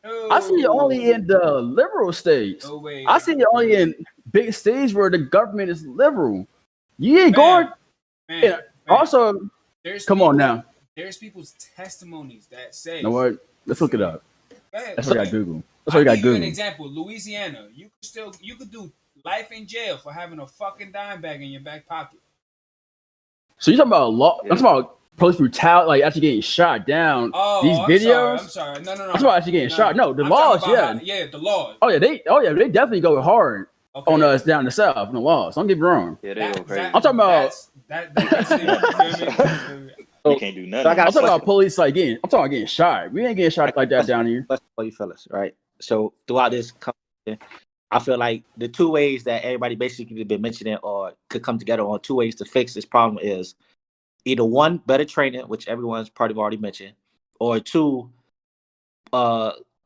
No. I see it only in the liberal states. No way. I see it only in big states where the government is liberal. You ain't going. Man. Also, on now. There's people's testimonies that say. You know what? Let's look it up. That's what I got Google. I'll give you an example. Louisiana. You could do life in jail for having a fucking dime bag in your back pocket. So you're talking about law? Yeah. I'm talking about police brutality, like actually getting shot down. Oh, these videos. I'm sorry. No. I'm talking about actually getting shot. No, the laws. Yeah, the laws. Oh yeah, they definitely go hard on us down the south. In the laws. Don't get me wrong. Yeah, they go crazy. I'm talking about. We can't do nothing. So I'm talking about police like getting. I'm talking about getting shot. We ain't getting shot like that down here. For you fellas, right? So throughout this conversation, I feel like the two ways that everybody basically been mentioning or could come together on two ways to fix this problem is either one, better training, which everyone's probably already mentioned, or two,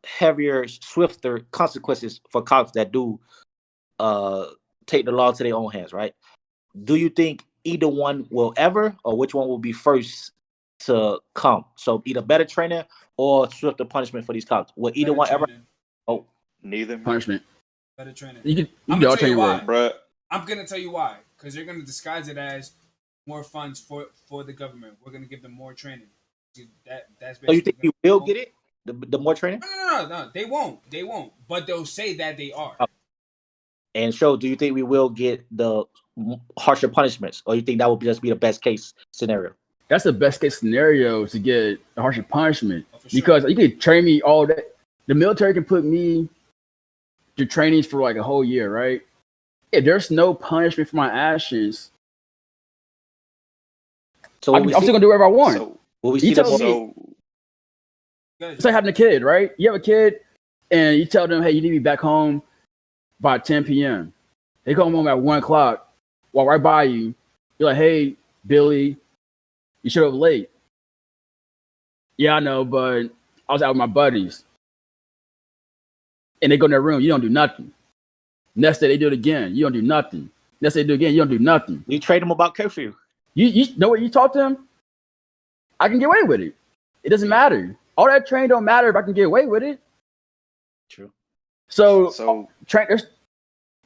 heavier, swifter consequences for cops that do take the law to their own hands, right? Do you think either one will ever, or which one will be first to come? So either better training or swifter punishment for these cops. Will either one ever? Oh, neither. Punishment. Better training. You can all tell you why, bro. I'm gonna tell you why, because they're gonna disguise it as more funds for the government. We're gonna give them more training. That's. So you think you will get it? The more training? No. They won't. But they'll say that they are. And so, do you think we will get the harsher punishments, or you think that would just be the best case scenario? That's the best case scenario to get a harsher punishment sure. Because you can train me all day. The military can put me through trainings for like a whole year, right? If there's no punishment for my actions, so I'm still gonna do whatever I want. So, will we see it's like having a kid, right? You have a kid, and you tell them, "Hey, you need to be back home by 10 p.m." They come home at 1 o'clock, walk right by you. You're like, "Hey, Billy, you showed up late." Yeah, I know, but I was out with my buddies. And they go in their room, you don't do nothing. Next day they do it again, you don't do nothing. Next day they do it again, you don't do nothing. You train them about curfew. You know what you talk to them? I can get away with it. It doesn't matter. All that training don't matter if I can get away with it. True. So train.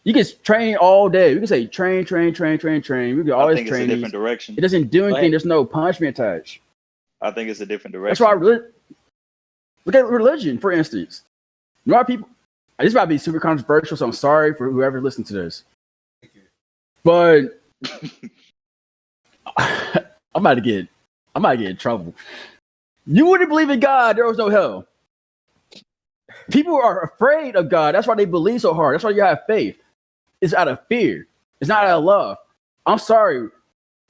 You can train all day. We can say train. We can always train. It's a different direction. It doesn't do anything. There's no punishment attached. I think it's a different direction. That's why look at religion, for instance. You know why people? This might be super controversial, so I'm sorry for whoever listened to this. But I'm about to get in trouble. You wouldn't believe in God, there was no hell. People are afraid of God. That's why they believe so hard. That's why you have faith. It's out of fear. It's not out of love. I'm sorry.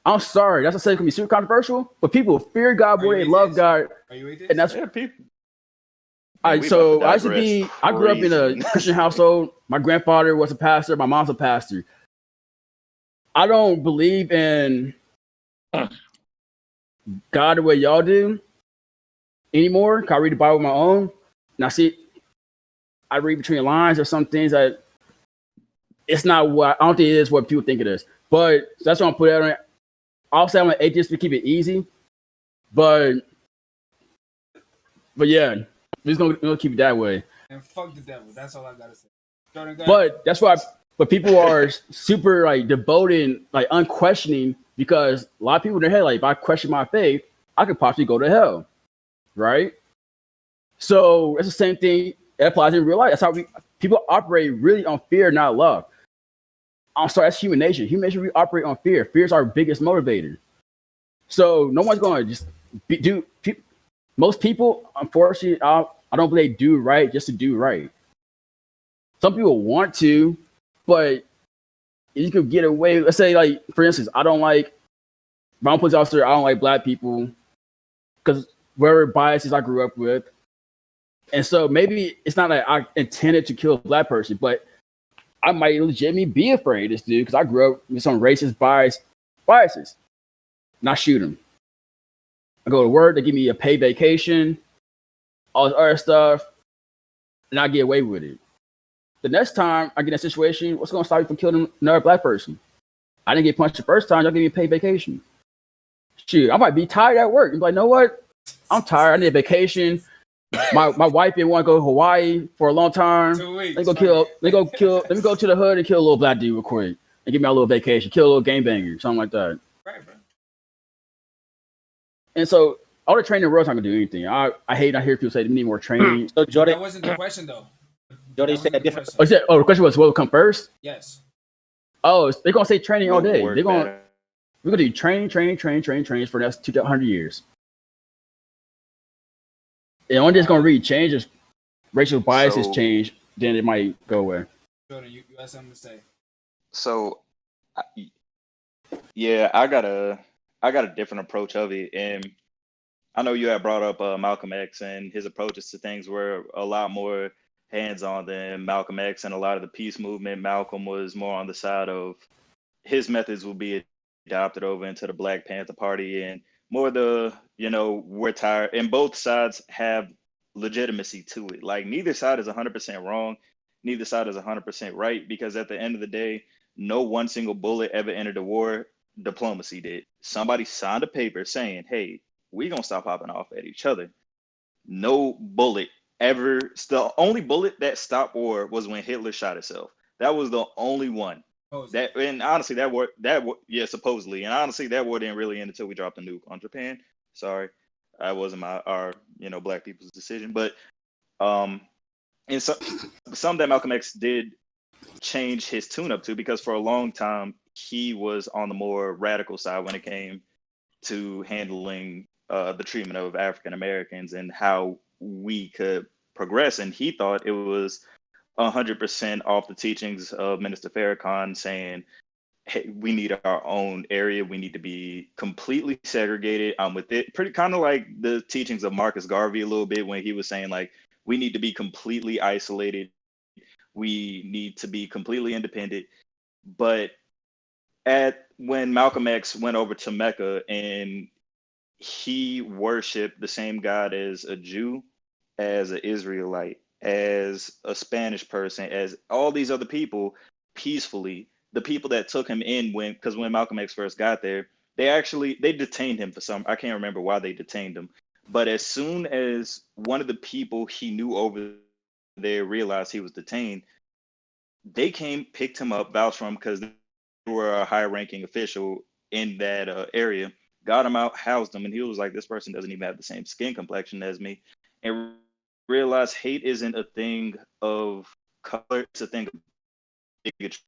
That's what I said. It can be super controversial, but people fear God more than they love God. Are you atheist? And that's people. I grew up in a Christian household. My grandfather was a pastor. My mom's a pastor. I don't believe in God the way y'all do anymore. I read the Bible on my own. And I read between the lines or some things that it's not what I don't think it is what people think it is. But that's what I'm putting out on. I'll say I'm an atheist to keep it easy, but yeah, we're just gonna keep it that way. And fuck the devil. That's all I gotta say. Jordan, go ahead. But that's why. But people are super like devoted, like unquestioning, because a lot of people in their head, like if I question my faith, I could possibly go to hell, right? So it's the same thing that applies in real life. That's how people operate really on fear, not love. I'm sorry, that's human nature. Human nature, we operate on fear. Fear is our biggest motivator. So no one's going to just do. Most people, unfortunately, I don't believe they do right just to do right. Some people want to, but you can get away. Let's say, like for instance, I don't like my police officer. I don't like black people because whatever biases I grew up with, and so maybe it's not like I intended to kill a black person, but I might legitimately be afraid of this dude because I grew up with some racist biases. And I shoot him. I go to work, they give me a paid vacation, all this other stuff, and I get away with it. The next time I get in a situation, what's going to stop you from killing another black person? I didn't get punched the first time, y'all give me a paid vacation. Shoot, I might be tired at work. You're like, you know what? I'm tired, I need a vacation. My wife didn't want to go to Hawaii for a long time. 2 weeks. Let me go to the hood and kill a little black dude real quick and give me a little vacation, kill a little game banger, something like that. Right, bro. And so all the training in the world's not gonna do anything. I hate I hear people say they need more training. So Jordan, That wasn't the question though. Jordan That said wasn't a the different. question. The question was what will come first? Yes. Oh, they're gonna say training all day. Work We're better. gonna do training for the next 200 years. And only it's gonna really change is racial biases So- change, then it might go away. Jordan, you had something to say. So, yeah, I got a different approach of it, and I know you had brought up Malcolm X, and his approaches to things were a lot more hands-on than Malcolm X, and a lot of the peace movement. Malcolm was more on the side of his methods will be adopted over into the Black Panther Party, and more we're tired. And both sides have legitimacy to it. Like neither side is 100% wrong, neither side is 100% right, because at the end of the day, no one single bullet ever entered a war. Diplomacy did. Somebody signed a paper saying, "Hey, we're gonna stop hopping off at each other." No bullet ever. The only bullet that stopped war was when Hitler shot himself. That was the only one. That, and honestly, that war, yeah, supposedly, and honestly, that war didn't really end until we dropped a nuke on Japan. Sorry, that wasn't our black people's decision, but and some that Malcolm X did change his tune up to, because for a long time he was on the more radical side when it came to handling the treatment of African Americans and how we could progress, and he thought it was 100% off the teachings of Minister Farrakhan saying, hey, we need our own area. We need to be completely segregated. I'm with it. Pretty kind of like the teachings of Marcus Garvey a little bit when he was saying like, we need to be completely isolated. We need to be completely independent. But when Malcolm X went over to Mecca and he worshiped the same God as a Jew, as an Israelite, as a Spanish person, as all these other people peacefully. The people that took him in because when Malcolm X first got there, they detained him for I can't remember why they detained him. But as soon as one of the people he knew over there realized he was detained, they came, picked him up, vouched for him because they were a high ranking official in that area, got him out, housed him, and he was like, this person doesn't even have the same skin complexion as me. And realize hate isn't a thing of color, it's a thing of bigotry.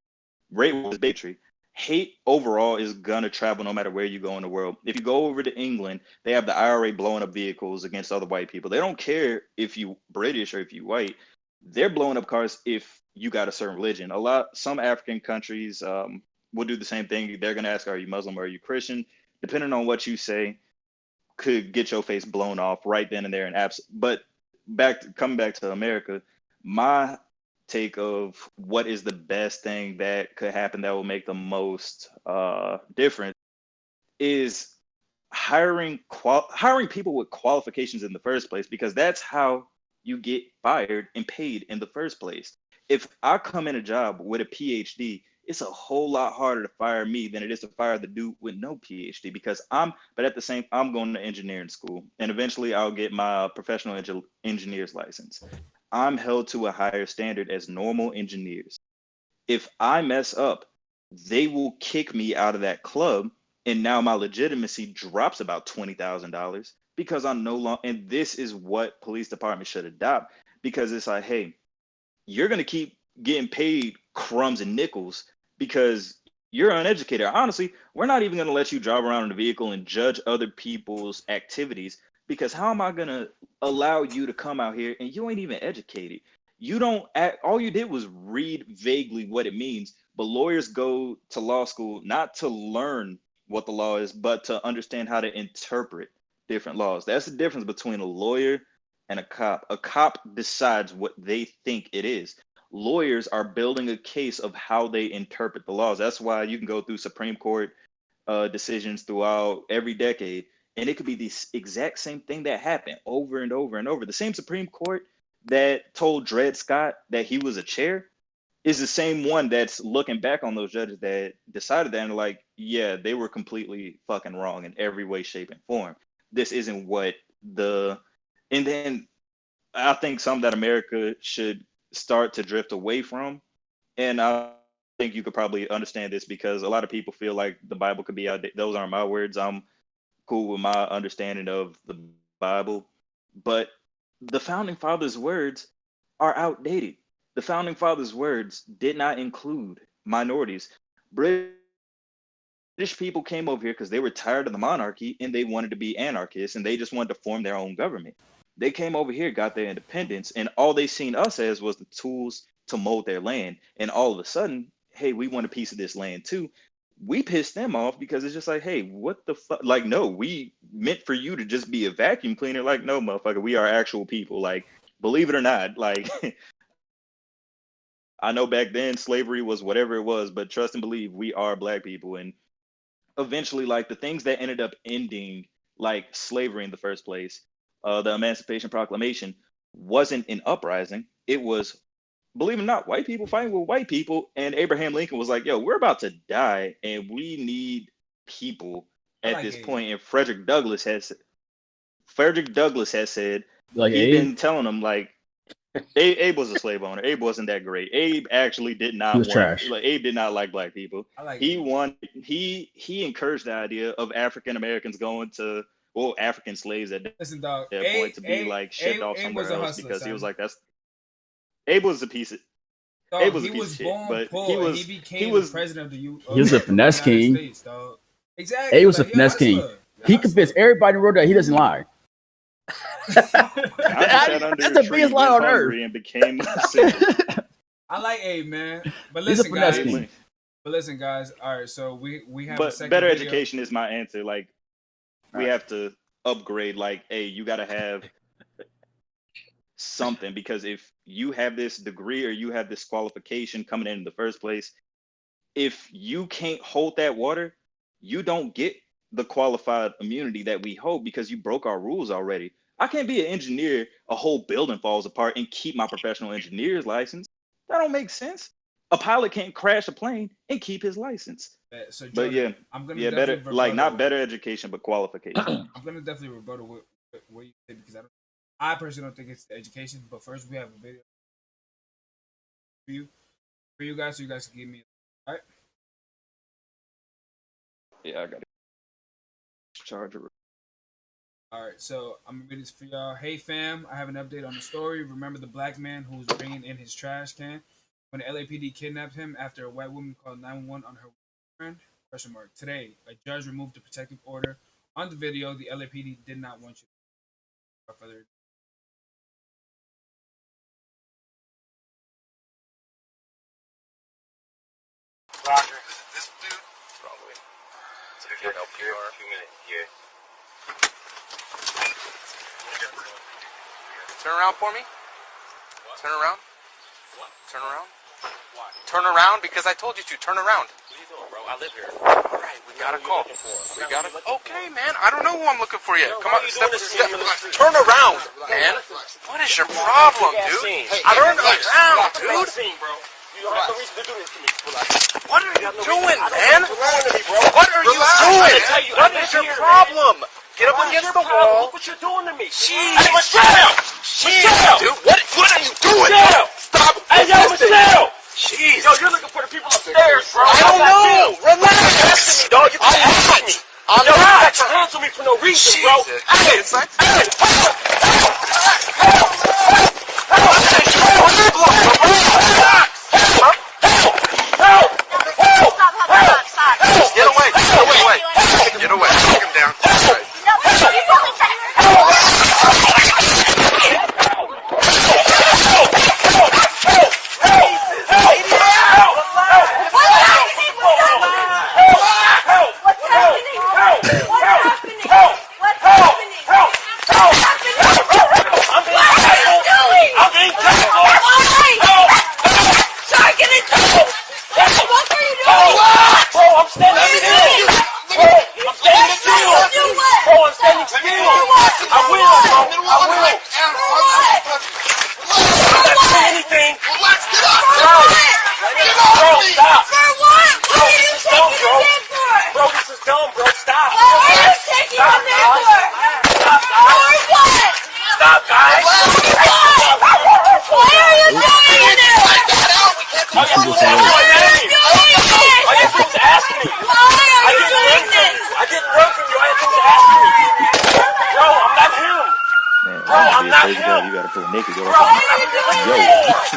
Rape was bigotry. Hate overall is gonna travel no matter where you go in the world. If you go over to England, they have the IRA blowing up vehicles against other white people. They don't care if you British or if you white. They're blowing up cars if you got a certain religion. Some African countries will do the same thing. They're gonna ask, are you Muslim or are you Christian? Depending on what you say, could get your face blown off right then and there. But coming back to America, my take of what is the best thing that could happen that will make the most difference is hiring people with qualifications in the first place, because that's how you get fired and paid in the first place. If I come in a job with a PhD it's a whole lot harder to fire me than it is to fire the dude with no PhD because but at the same, I'm going to engineering school and eventually I'll get my professional engineer's license. I'm held to a higher standard as normal engineers. If I mess up, they will kick me out of that club. And now my legitimacy drops about $20,000 because I'm no longer, and this is what police department should adopt because it's like, hey, you're going to keep getting paid crumbs and nickels because you're uneducated. Honestly, we're not even going to let you drive around in a vehicle and judge other people's activities because how am I going to allow you to come out here and you ain't even educated? You don't act, all you did was read vaguely what it means, but lawyers go to law school not to learn what the law is, but to understand how to interpret different laws. That's the difference between a lawyer and a cop. A cop decides what they think it is. Lawyers are building a case of how they interpret the laws. That's why you can go through Supreme Court decisions throughout every decade, and it could be the exact same thing that happened over and over and over. The same Supreme Court that told Dred Scott that he was a chair is the same one that's looking back on those judges that decided that and like, yeah, they were completely fucking wrong in every way, shape, and form. This isn't what and then I think something that America should start to drift away from. And I think you could probably understand this because a lot of people feel like the Bible could be outdated. Those aren't my words. I'm cool with my understanding of the Bible. But the founding fathers' words are outdated. The founding fathers' words did not include minorities. British people came over here because they were tired of the monarchy and they wanted to be anarchists and they just wanted to form their own government. They came over here, got their independence, and all they seen us as was the tools to mold their land. And all of a sudden, hey, we want a piece of this land too. We pissed them off because it's just like, hey, what the fuck? Like, no, we meant for you to just be a vacuum cleaner. Like, no, motherfucker, we are actual people. Like, believe it or not, like, I know back then slavery was whatever it was, but trust and believe we are black people. And eventually, like, the things that ended up ending, like slavery in the first place, the Emancipation Proclamation wasn't an uprising. It was, believe it or not, white people fighting with white people. And Abraham Lincoln was like, yo, we're about to die and we need people at this point. And Frederick Douglass has said, Like he's Abe? been telling them, like, Abe was a slave owner. Abe wasn't that great. Abe actually did not want, trash. like, Abe did not like black people. He encouraged the idea of African Americans going to, well, African slaves at that point to be like shipped off somewhere else because he was like, Abe was a piece of Abe was a piece of shit, but he became the president of the he was a finesse king. States, dog. Exactly. Abe was a finesse king. He convinced everybody in the world that he doesn't lie. That's the biggest lie on earth. And became I like Abe, man. But listen, guys. All right, so we have. But better video. Education is my answer. Like, we have to upgrade. Like, hey, you got to have something because if you have this degree or you have this qualification coming in the first place, if you can't hold that water, you don't get the qualified immunity that we hold because you broke our rules already. I can't be an engineer, a whole building falls apart and keep my professional engineer's license. That don't make sense. A pilot can't crash a plane and keep his license. So Jordan, but yeah, I'm gonna better, like not better education, but qualification. I'm gonna definitely rebuttal what you said because I personally don't think it's education. But first, we have a video for you guys, so you guys can give me. All right. Yeah, I got it. Charger. All right, so I'm gonna read this for y'all. Hey fam, I have an update on the story. Remember the black man who was bringing in his trash can when the LAPD kidnapped him after a white woman called 911 on her friend? Question mark. Today, a judge removed the protective order on the video. The LAPD did not want you. Without further ado. Roger. This dude? What's wrong with me? So if you help here, a few minutes here. Turn around for me. What? Turn around. What? Turn around. Why? Turn around because I told you to. Turn around. What are you doing, bro? I live here. All right, we got a call. We got it. Okay, man. I don't know who I'm looking for yet. Come on, step. Turn around, man. What is your problem, dude? I don't understand, dude. You don't have no reason to do this to me. Relax. What are you doing, man? What are you doing? What is your problem? Get up against the wall. Look what you're doing to me. Jeez. Hey, Michelle! Jeez, dude. What are you doing? Michelle! Stop. Hey, yo, Michelle! Jeez. Yo, you're looking for the people upstairs, bro. I don't know. Relax. Me, dog. Get the hands off me. Yo, you got your hands on me for no reason, bro. Hey, It's like, get away. Get away. Take him down. All right. I'm not him. You gotta put a naked girl. Why are you doing this?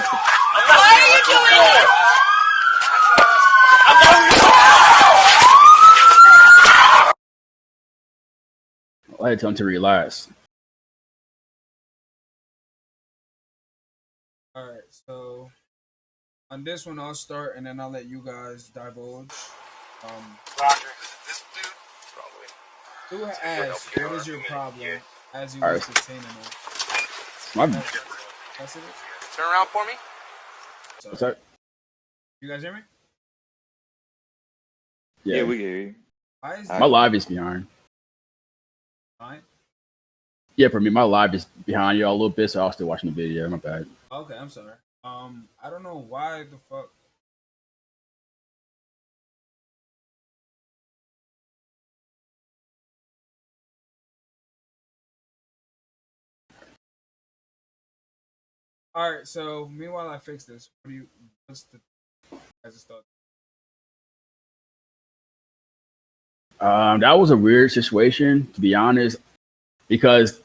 Why are you doing this? I had to tell him to relax. All right, so on this one, I'll start, and then I'll let you guys divulge. Roger. This dude. Who asked, "What is your problem?" As you All was right. detaining him. That's it. Turn around for me. Sorry. What's that? You guys hear me? Yeah, we hear you. Why is My live is behind. fine? Yeah, for me, my live is behind y'all a little bit, so I'll still watching the video. My bad. Okay, I'm sorry. I don't know why the fuck. All right, so meanwhile I fix this. What's the guys' thought? That was a weird situation, to be honest, because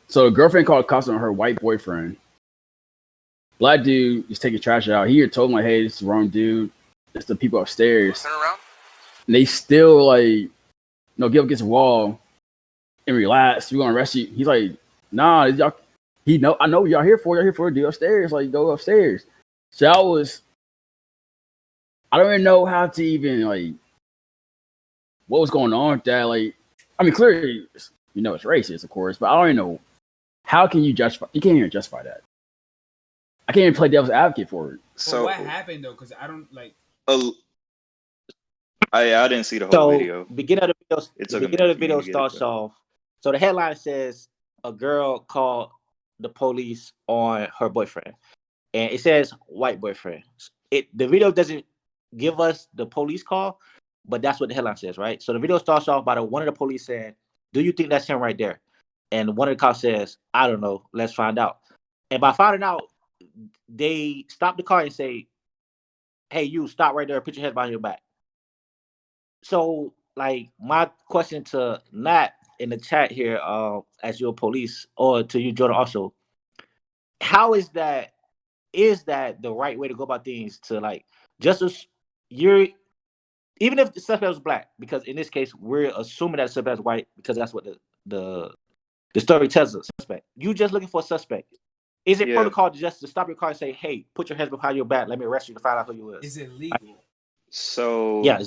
so a girlfriend called cops on her white boyfriend. Black dude is taking trash out. He had told him like, "Hey, this is the wrong dude. It's the people upstairs." Turn around. And they still like, no, get up against the wall and relax. We're gonna arrest you. He's like, "Nah, y'all." I know what y'all here for. Y'all here for dude upstairs. Like, go upstairs. So I don't even know how to even like what was going on with that. Like, I mean, clearly, it's racist, of course, but I don't even know how can you justify. You can't even justify that. I can't even play devil's advocate for it. So what happened though? Because I don't like. I didn't see the whole video. Beginning of the video starts off. So the headline says a girl called the police on her boyfriend, and it says white boyfriend. The video doesn't give us the police call, but that's what the headline says, right? So the video starts off by one of the police saying, "Do you think that's him right there?" And one of the cops says, "I don't know. Let's find out." And by finding out, they stop the car and say, "Hey, you stop right there. Put your head behind your back." So, like, my question to Nat in the chat here, as your police, or to you, Jordan, also, how is that? Is that the right way to go about things? To like, just as you're, even if the suspect was black, because in this case, we're assuming that the suspect is white because that's what the story tells us. Suspect. You just looking for a suspect. Is it protocol just to stop your car and say, "Hey, put your hands behind your back. Let me arrest you to find out who you is"? Is it legal? So yeah,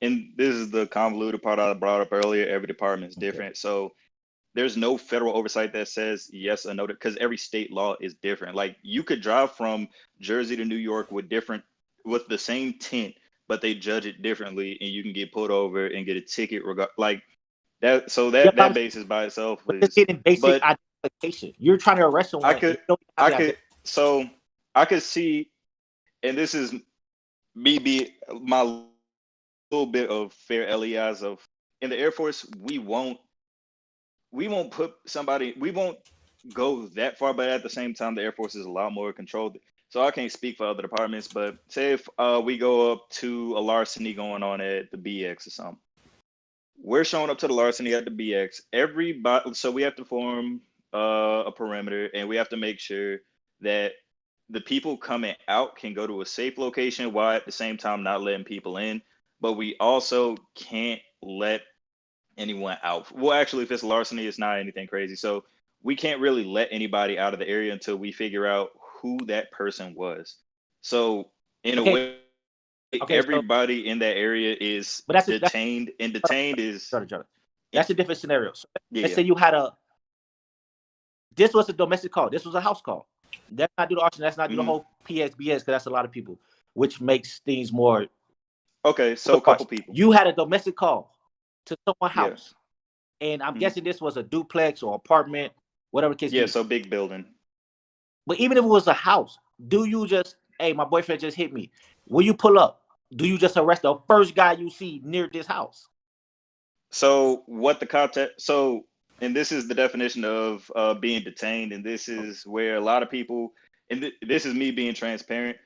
and this is the convoluted part I brought up earlier. Every department is different. So there's no federal oversight that says yes or no, because every state law is different. Like, you could drive from Jersey to New York with the same tint, but they judge it differently, and you can get pulled over and get a ticket like that. So that basis by itself is getting basic identification. You're trying to arrest someone. I could So I could see, and this is me be my little bit of fair LEIs of in the Air Force, we won't put somebody, we won't go that far, but at the same time, the Air Force is a lot more controlled. So I can't speak for other departments, but say if we go up to a larceny going on at the BX or something, we're showing up to the larceny at the BX. Everybody, so we have to form a perimeter, and we have to make sure that the people coming out can go to a safe location while at the same time not letting people in. But we also can't let anyone out. Well, actually, if it's larceny, it's not anything crazy. So we can't really let anybody out of the area until we figure out who that person was. So in a Okay. way, Okay. So, everybody in that area is but that's detained, and detained is Jordan. That's a different scenario. So let's yeah. say you had this was a domestic call. This was a house call. That's not do the auction. That's not do the whole PXBS because that's a lot of people, which makes things more. Okay, so a couple people. You had a domestic call to someone's Yeah. house, and I'm guessing this was a duplex or apartment, whatever case. Yeah, so big building. But even if it was a house, do you just, hey, my boyfriend just hit me? Will you pull up? Do you just arrest the first guy you see near this house? So what the context? So, and this is the definition of being detained, and this is where a lot of people, and this is me being transparent.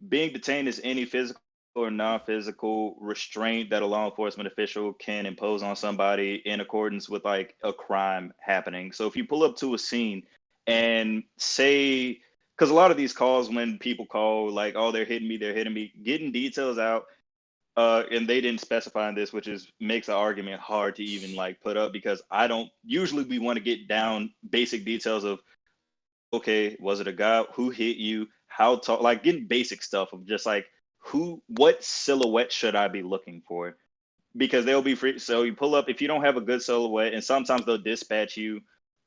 Being detained is any physical or non-physical restraint that a law enforcement official can impose on somebody in accordance with like a crime happening. So if you pull up to a scene and say, because a lot of these calls, when people call like, oh, they're hitting me, getting details out. And they didn't specify in this, which is makes the argument hard to even like put up because I don't usually we want to get down basic details of okay, was it a guy who hit you, how tall, like getting basic stuff of just like what silhouette should I be looking for? Because they'll be free. So you pull up if you don't have a good silhouette, and sometimes they'll dispatch you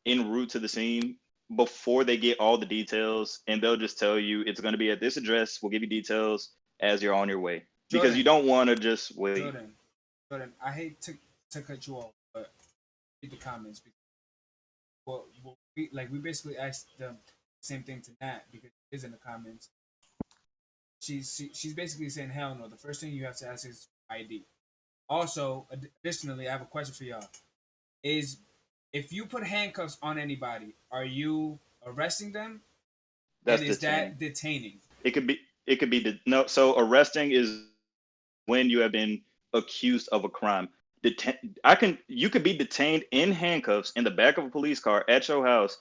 en route to the scene before they get all the details, and they'll just tell you it's going to be at this address. We'll give you details as you're on your way. Because you don't want to just wait. Jordan, I hate to cut you off, but read the comments. Well, we basically asked the same thing to Nat because it is in the comments. She's basically saying, hell no. The first thing you have to ask is ID. Also, additionally, I have a question for y'all. Is if you put handcuffs on anybody, are you arresting them? That's and is that detaining? It could be no. So arresting is when you have been accused of a crime. You could be detained in handcuffs in the back of a police car at your house,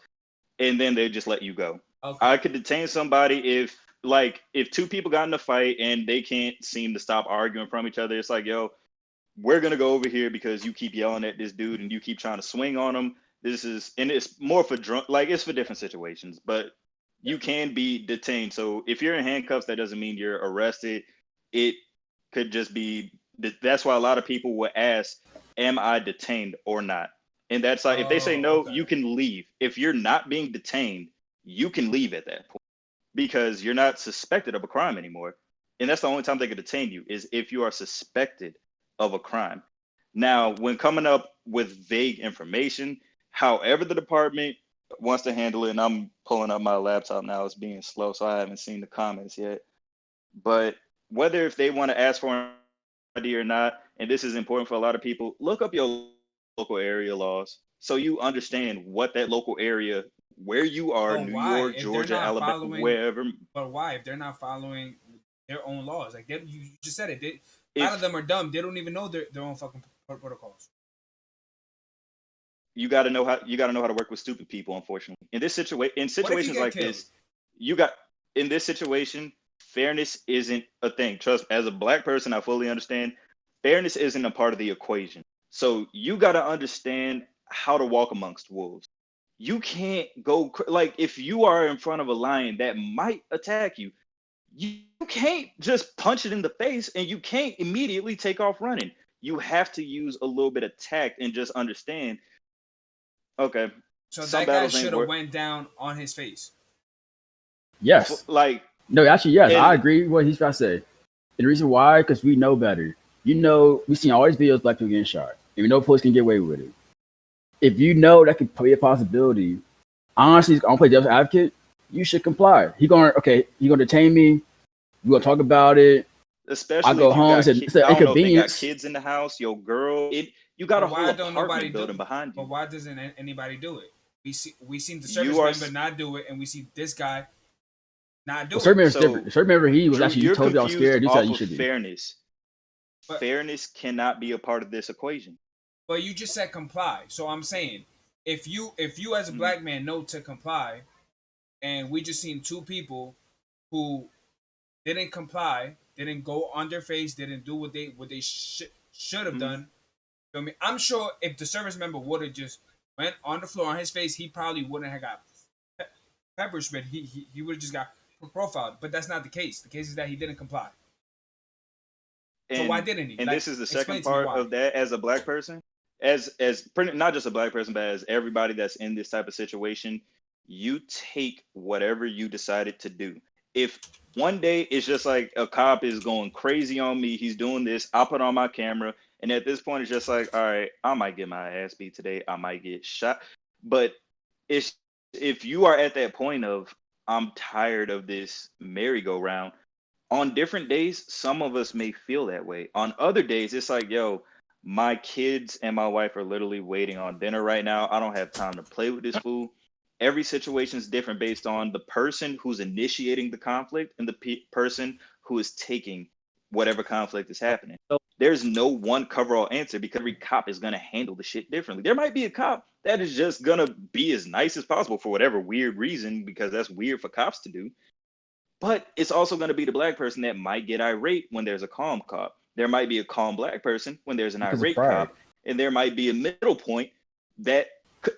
and then they just let you go. Okay. I could detain somebody if two people got in a fight and they can't seem to stop arguing from each other. It's like, yo, we're gonna go over here because you keep yelling at this dude and you keep trying to swing on him. And it's more for drunk, like it's for different situations, but you can be detained. So if you're in handcuffs, that doesn't mean you're arrested. It could just be that's why a lot of people will ask, am I detained or not? And that's like if they say no, okay, you can leave. If you're not being detained, you can leave at that point because you're not suspected of a crime anymore. And that's the only time they could detain you is if you are suspected of a crime. Now, when coming up with vague information, however the department wants to handle it, and I'm pulling up my laptop now, it's being slow, so I haven't seen the comments yet. But whether if they want to ask for an ID or not, and this is important for a lot of people, look up your local area laws so you understand what that local area, where you are, New York, Georgia, Alabama, wherever. But why? If they're not following their own laws, like you just said it, a lot of them are dumb. They don't even know their own fucking protocols. You got to know how to work with stupid people. Unfortunately, in situations like this, in this situation, fairness isn't a thing. Trust, as a black person, I fully understand. Fairness isn't a part of the equation. So you got to understand how to walk amongst wolves. You can't go like if you are in front of a lion that might attack you, you can't just punch it in the face and you can't immediately take off running. You have to use a little bit of tact and just understand. Okay. So that guy should have went down on his face. Yes. No, actually, yes. I agree with what he's about to say. And the reason why, because we know better. You know, we've seen all these videos of black people getting shot. And we know police can get away with it. If you know that could be a possibility, honestly, I'm gonna play devil's advocate. you should comply. He gonna detain me. We gonna talk about it. Especially I go if you home. got It's an I don't know if they got inconvenience. kids in the house, your girl. You got a But whole why don't nobody apartment do building it? behind But you. why doesn't anybody do it? We seen the You service are member not do it, and we see this guy not do Well, certain it. member's so different. Certain member he was Drew, actually you're told you I was confused scared. You said off you of should be. fairness. But Fairness cannot be a part of this equation. but you just said comply. So I'm saying if you as a black man know to comply, and we just seen two people who didn't comply, didn't go on their face, didn't do what they should have done. Feel me? I'm sure if the service member would have just went on the floor on his face, he probably wouldn't have got pepper sprayed. He would have just got profiled. But that's not the case. The case is that he didn't comply. So why didn't he? And Like, this is the explain second to me part why. of that. As a black person, as not just a black person, but as everybody that's in this type of situation, you take whatever you decided to do. If one day it's just like a cop is going crazy on me, he's doing this, I'll put on my camera, and at this point it's just like, all right, I might get my ass beat today, I might get shot. But it's if you are at that point of I'm tired of this merry-go-round, on different days, some of us may feel that way. On other days, it's like, yo, my kids and my wife are literally waiting on dinner right now. I don't have time to play with this fool. Every situation is different based on the person who's initiating the conflict and the person who is taking whatever conflict is happening. So, There's no one cover-all answer because every cop is going to handle the shit differently. There might be a cop that is just going to be as nice as possible for whatever weird reason, because that's weird for cops to do. But it's also going to be the black person that might get irate when there's a calm cop. There might be a calm black person when there's an Because of irate pride. cop, and there might be a middle point that,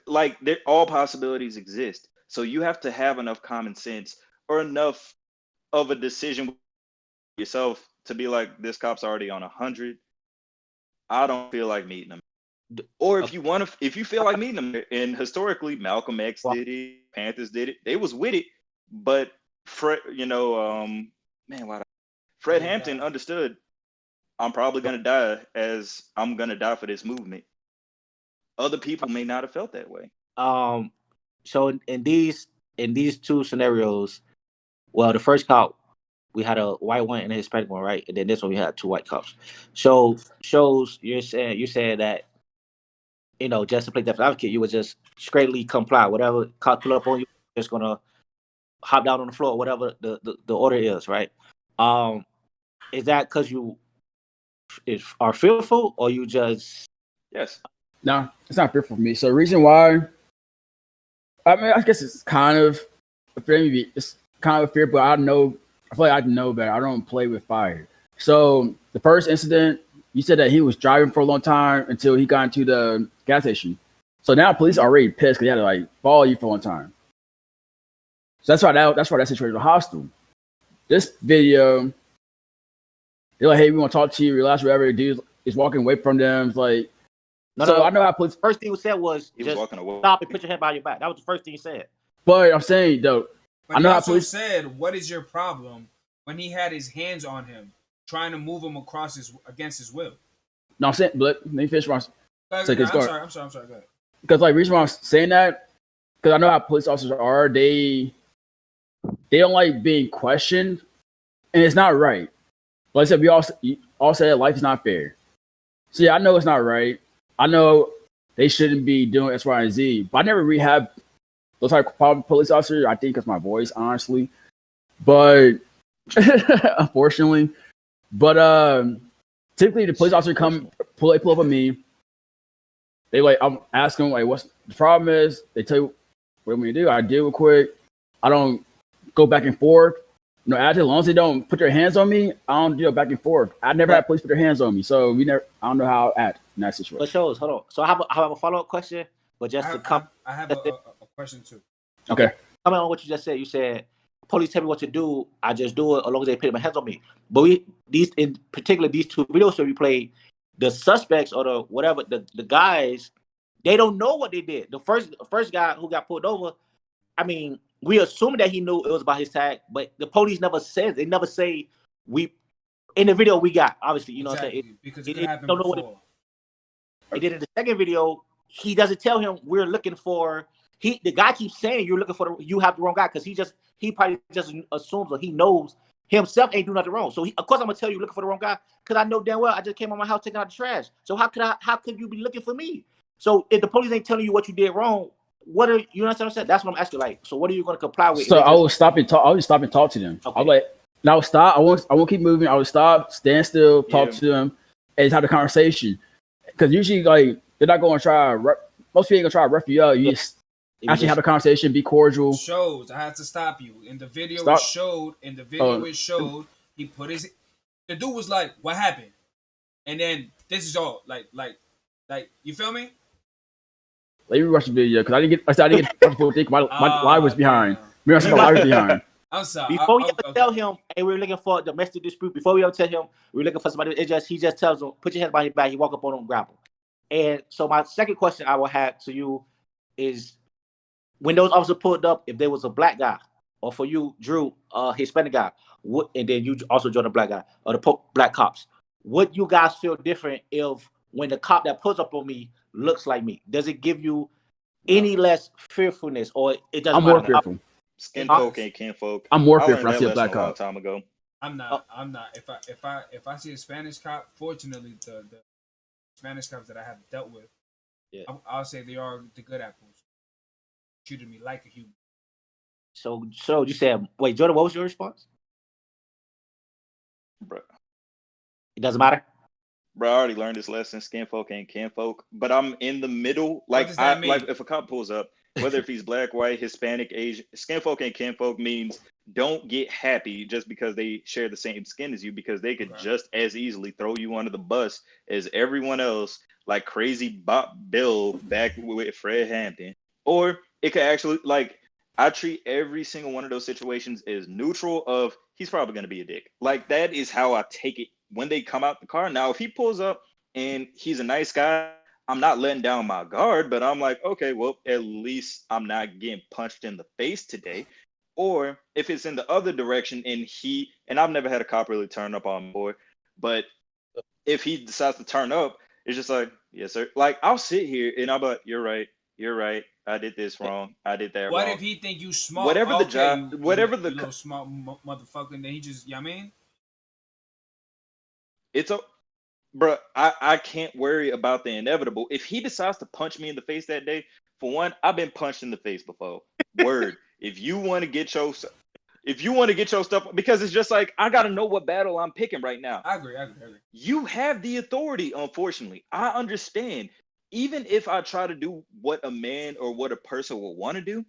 like, all possibilities exist. So you have to have enough common sense or enough of a decision yourself to be like, this cop's already on 100. I don't feel like meeting him. Or if you feel like meeting them, and historically Malcolm X did it, Panthers did it, they was with it, but Fred, Fred Hampton understood. I'm probably gonna die, as I'm gonna die for this movement. Other people may not have felt that way. So in these two scenarios, well, the first cop we had a white one and a Hispanic one, right? And then this one we had two white cops. So shows you said that, just to play devil's advocate, you would just straightly comply. Whatever cop pull up on you, just gonna hop down on the floor, whatever the order is, right? Is that because you are fearful, or you just? Yes. No, it's not fearful for me. So the reason why, I mean, I guess it's kind of it's kind of fear, but I feel like I know better. I don't play with fire. So the first incident, you said that he was driving for a long time until he got into the gas station. So now police are already pissed because they had to like follow you for a long time. So that's why that situation was hostile. This video, they're like, hey, we want to talk to you, relax, whatever. Dude is walking away from them. It's like, I know how police. First thing he said was He just was walking away. Stop and put your hand behind your back. That was the first thing he said. But I'm saying though, But I know he how also police said, "What is your problem?" when he had his hands on him, trying to move him against his will. No, I'm saying, but let me finish my. I'm sorry. Go ahead. Because like reason why I'm saying that, because I know how police officers are. They don't like being questioned, and it's not right. Like I said, we all said life is not fair. So yeah, I know it's not right. I know they shouldn't be doing X, Y, and Z. But I never really have those type of police officers. I think it's my voice, honestly. But unfortunately, typically the police officer pull up on me. They like, I'm asking like, what's the problem is. They tell you what we do. I deal with quick. I don't go back and forth. As long as they don't put their hands on me, I don't deal back and forth. I never had police put their hands on me, so I don't know how to act in that situation. But shows, hold on. So I have a follow-up question, but just I have a question too. Okay. Comment on what you just said. You said police tell me what to do. I just do it as long as they put my hands on me. But these two videos that we played, the suspects or the whatever, the guys, they don't know what they did. The first guy who got pulled over, I mean, we assume that he knew it was about his tag, but the police never says. They never say we. In the video we got, obviously, you know what I'm saying? Because it happened before. And then in the second video, he doesn't tell him we're looking for the guy keeps saying you have the wrong guy because he probably just assumes or he knows himself ain't do nothing wrong. So of course I'm gonna tell you looking for the wrong guy because I know damn well I just came out my house taking out the trash. So how could you be looking for me? So if the police ain't telling you what you did wrong, what are you know what I'm saying? That's what I'm asking. Like, so what are you gonna comply with? So I would stop and talk. I would stop and talk to them. Okay. I'm like, now stop. I won't keep moving. I would stop, stand still, talk to them, and have a conversation. Because usually, like, they're not going to try. Most people ain't gonna try to rough you up. You just actually have a conversation, be cordial. Shows. I had to stop you. In the video, it showed. He put his. The dude was like, "What happened?" And then this is all like, you feel me? Let me watch the video because I didn't get the full thing. My live was behind. My live was behind. I'm sorry. Before we ever tell him, hey, we're looking for a domestic dispute. Before we ever tell him we're looking for somebody, he just tells him, put your hands behind your back. He walk up on him, grab him. And so my second question I will have to you is, when those officers pulled up, if there was a black guy, or for you, Drew, Hispanic guy, and then you also joined a black guy, or the black cops, would you guys feel different if when the cop that pulls up on me looks like me? Does it give you any less fearfulness, or it doesn't matter? I'm more fearful. Skin folk ain't kin folk. I'm more fearful. I see a black cop. A long time ago. I'm not. If I see a Spanish cop, fortunately, the Spanish cops that I have dealt with, I'll say they are the good apples. Treated me like a human. So you said, wait, Jordan, what was your response? Bro. It doesn't matter? Bro, I already learned this lesson. Skin folk ain't kin folk. But I'm in the middle. Like, if a cop pulls up, whether if he's black, white, Hispanic, Asian, skin folk ain't kin folk means don't get happy just because they share the same skin as you, because they could just as easily throw you under the bus as everyone else, like crazy Bob Bill back with Fred Hampton. Or it could actually, like, I treat every single one of those situations as neutral of he's probably going to be a dick. Like, that is how I take it when they come out the car. Now, if he pulls up and he's a nice guy, I'm not letting down my guard, but I'm like, okay, well, at least I'm not getting punched in the face today. Or if it's in the other direction and I've never had a cop really turn up on me before, but if he decides to turn up, it's just like, yes, sir. Like, I'll sit here and I'll be like, you're right. I did this wrong. I did that wrong. What if he think you smart? Whatever the job, whatever the little smart motherfucker, and then he just, you know what I mean? It's bro, I can't worry about the inevitable. If he decides to punch me in the face that day, for one, I've been punched in the face before. Word. If you want to get your stuff, because it's just like, I got to know what battle I'm picking right now. I agree. You have the authority, unfortunately. I understand. Even if I try to do what a man or what a person will want to do,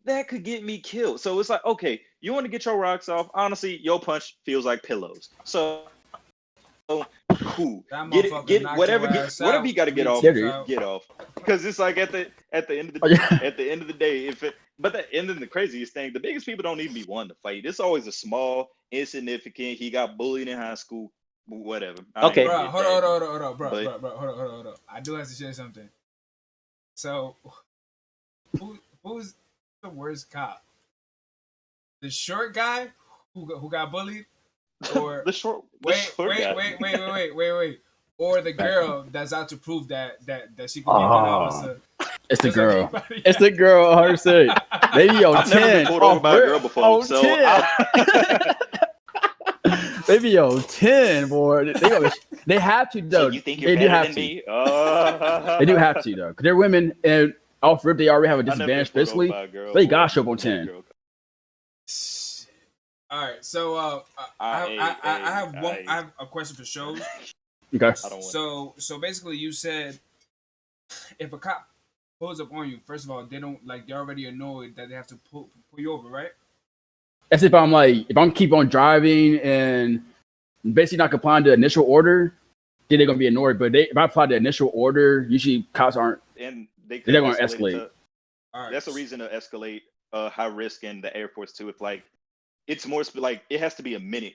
that could get me killed. So it's like, okay, you want to get your rocks off. Honestly, your punch feels like pillows. So cool. Get whatever you got to get off. Get off. Because it's like at the end of the day, but the end of the craziest thing, the biggest people don't even be one to fight. It's always a small, insignificant. He got bullied in high school. Whatever. Okay. Bro, hold on, bro. I do have to share something. So, who's the worst cop? The short guy who got bullied, or the short wait, or the girl that's out to prove that she can be an officer. It's the girl. It's the girl. 100%. Maybe on 10. I've never been pulled over by a girl before, so 10. Maybe 10, boy. They have to though. So you think you're better than me? They do have to though, because they're women, and off rip they already have a disadvantage physically. They gotta show up on 10. All right, so I have a question for shows. Okay. So basically, you said if a cop pulls up on you, first of all, they're already annoyed that they have to pull you over, right? That's if I'm keep on driving and basically not complying to the initial order, then they're gonna be annoyed. But if I apply the initial order, usually cops aren't, and they're gonna escalate. That's a reason to escalate high risk in the Air Force too. If it's more like it has to be a minute.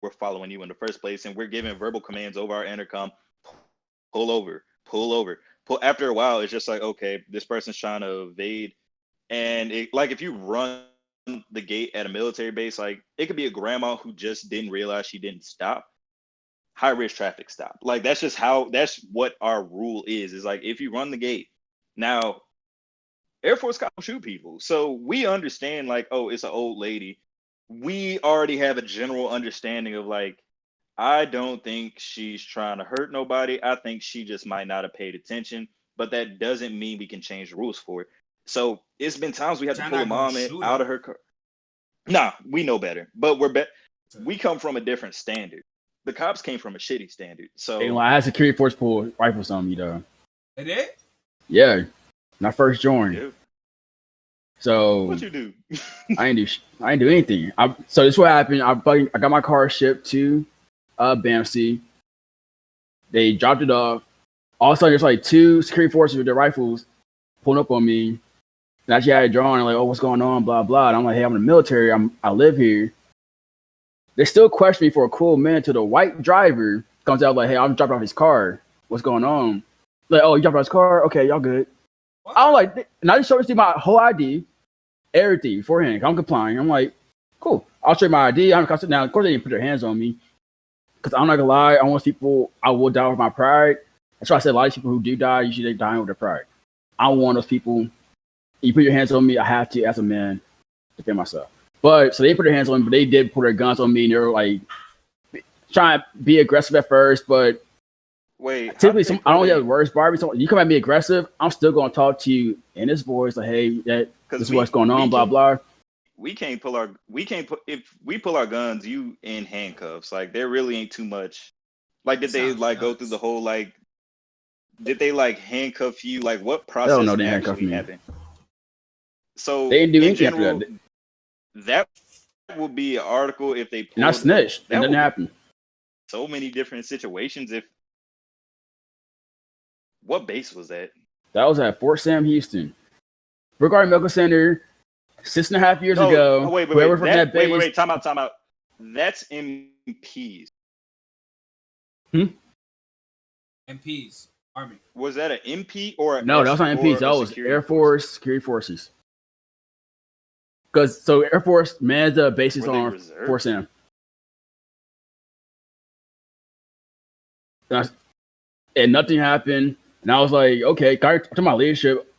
We're following you in the first place, and we're giving verbal commands over our intercom. Pull over. After a while, it's just like, okay, this person's trying to evade. And if you run the gate at a military base, like it could be a grandma who just didn't realize she didn't stop. High risk traffic stop. Like that's what our rule is. Is like if you run the gate, now Air Force cops shoot people. So we understand, like, oh, it's an old lady. We already have a general understanding of, like, I don't think she's trying to hurt nobody. I think she just might not have paid attention, but that doesn't mean we can change the rules for it. So it's been times we had to Y'all pull a not gonna mom shoot out her. of her car. Nah, we know better, but we come from a different standard. The cops came from a shitty standard. So And I had security force pull rifles on me though. They did? Yeah, when I first joined. yeah, So what you do? I didn't do anything. So this is what happened. I got my car shipped to Bamsey. They dropped it off. All of a sudden, there's like 2 security forces with their rifles pulling up on me. And actually, I had it drawn and like, oh, what's going on? Blah blah. And I'm like, hey, I'm in the military. I live here. They still question me for a cool minute till the white driver comes out like, hey, I'm dropping off his car. What's going on? Like, oh, you dropped off his car? Okay, y'all good. What? I'm like, and I just showed my whole ID, everything beforehand. I'm complying. I'm like, cool. I'll show you my ID. Now, of course, they didn't put their hands on me because I'm not gonna lie. I want people. I will die with my pride. That's why I said a lot of people who do die, usually they die with their pride. I don't want those people. You put your hands on me, I have to, as a man, defend myself. But so they put their hands on me, but they did put their guns on me, and they were like trying to be aggressive at first. But Wait, typically, I don't get the words, Barbie. So you come at me aggressive, I'm still gonna talk to you in this voice, like, hey, this is what's going on, blah blah. We can't if we pull our guns, you in handcuffs. Like there really ain't too much. Like did they like go through the whole like? Did they like handcuff you? Like what process Hell no, they handcuffed me. happened? So they didn't do in anything general, after that would be an article if they pulled. And I snitched. It didn't happen. So many different situations. If what base was that? That was at Fort Sam Houston. Regarding Medical Center, 6.5 years ago. Oh, wait, whoever from that base. wait, time out. That's MPs. MPs, Army. Was that an MP or no? That was not MPs. That was Air Force security forces. Because so Air Force mans the bases on reserved? Fort Sam. And nothing happened. And I was like, okay, got to my leadership.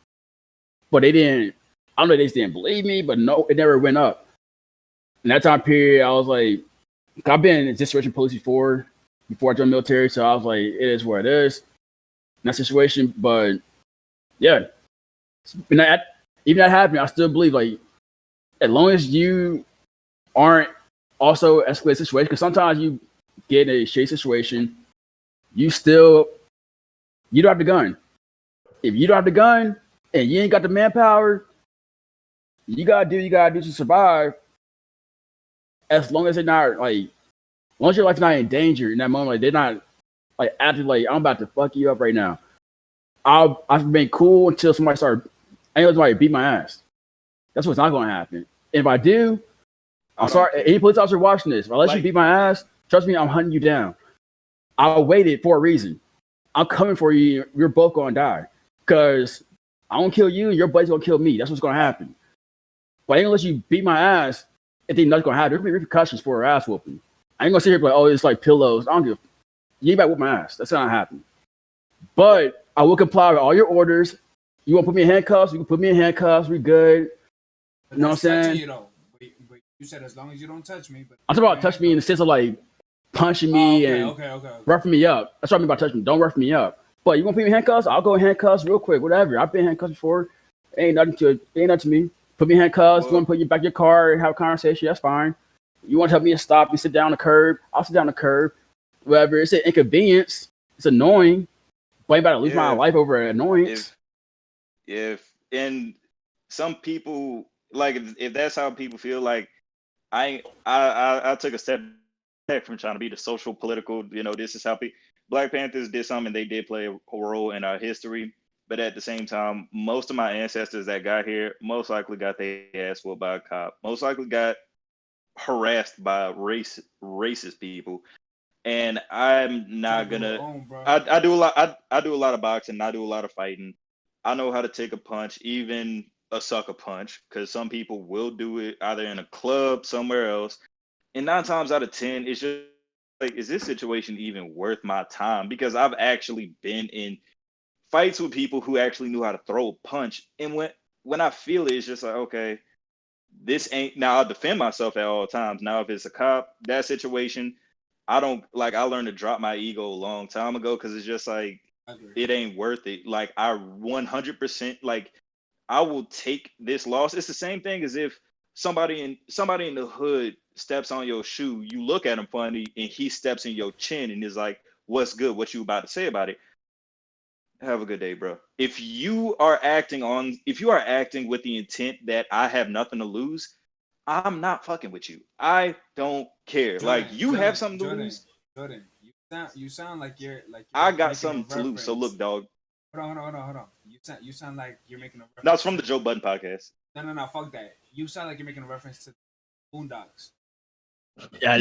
But they didn't, I don't know if they just didn't believe me, but no, it never went up. In that time period, I was like, I've been in this situation police before I joined the military. So I was like, it is what it is in that situation. But yeah, and even that happened, I still believe, like, as long as you aren't also escalating the situation, because sometimes you get in a shitty situation, you don't have the gun. If you don't have the gun and you ain't got the manpower, you gotta do what you gotta do to survive. As long as they're not like, as long as your life's not in danger in that moment, like they're not like acting like I'm about to fuck you up right now. I've been cool until somebody started. I ain't let somebody beat my ass. That's what's not gonna happen. And if I do, I'm sorry. Any police officer watching this, if I let you beat my ass, trust me, I'm hunting you down. I waited for a reason. I'm coming for you. We're both gonna die because I don't kill you. Your buddy's gonna kill me. That's what's gonna happen. But I ain't gonna let you beat my ass if they nothing's gonna happen. There's gonna be repercussions for her ass whooping. I ain't gonna sit here like, oh, it's like pillows. I don't give. You ain't about to whoop my ass. That's not gonna happen. But I will comply with all your orders. You want to put me in handcuffs? You can put me in handcuffs. We good. But you know what I'm saying? You know, you said as long as you don't touch me. But I'm talking about touch me in the sense of like punching me and roughing me up. That's what I mean by touching me. Don't rough me up. But you want to put me in handcuffs? I'll go in handcuffs real quick. Whatever. I've been in handcuffs before. Ain't nothing to me. Put me in handcuffs. You want to put you back in your car and have a conversation? That's fine. You want to tell me to stop and sit down on the curb? I'll sit down on the curb. Whatever. It's an inconvenience. It's annoying. But I'm about to lose my life over an annoyance. If and some people, like, if that's how people feel, like I took a step back from trying to be the social political, this is how Black Panthers did something. They did play a role in our history, but at the same time, most of my ancestors that got here most likely got their ass whooped by a cop, most likely got harassed by racist people. And I'm not gonna. I do a lot. I do a lot of boxing. I do a lot of fighting. I know how to take a punch, even a sucker punch, because some people will do it either in a club somewhere else. And 9 times out of 10, it's just like, is this situation even worth my time? Because I've actually been in fights with people who actually knew how to throw a punch, and when I feel it, it's just like, okay, this ain't. Now I'll defend myself at all times. Now if it's a cop, that situation, I don't like. I learned to drop my ego a long time ago because it's just like it ain't worth it. Like I 100% like I will take this loss. It's the same thing as if somebody in the hood steps on your shoe. You look at him funny, and he steps in your chin and is like, "What's good? What you about to say about it?" Have a good day, bro. If you are acting with the intent that I have nothing to lose, I'm not fucking with you. I don't care. Jordan, like you have something to lose. Jordan, you sound like you're I got something to lose. So look, dog. Hold on. You sound like you're making a reference. That's from the Joe Budden podcast. No, fuck that. You sound like you're making a reference to Boondocks. Yeah.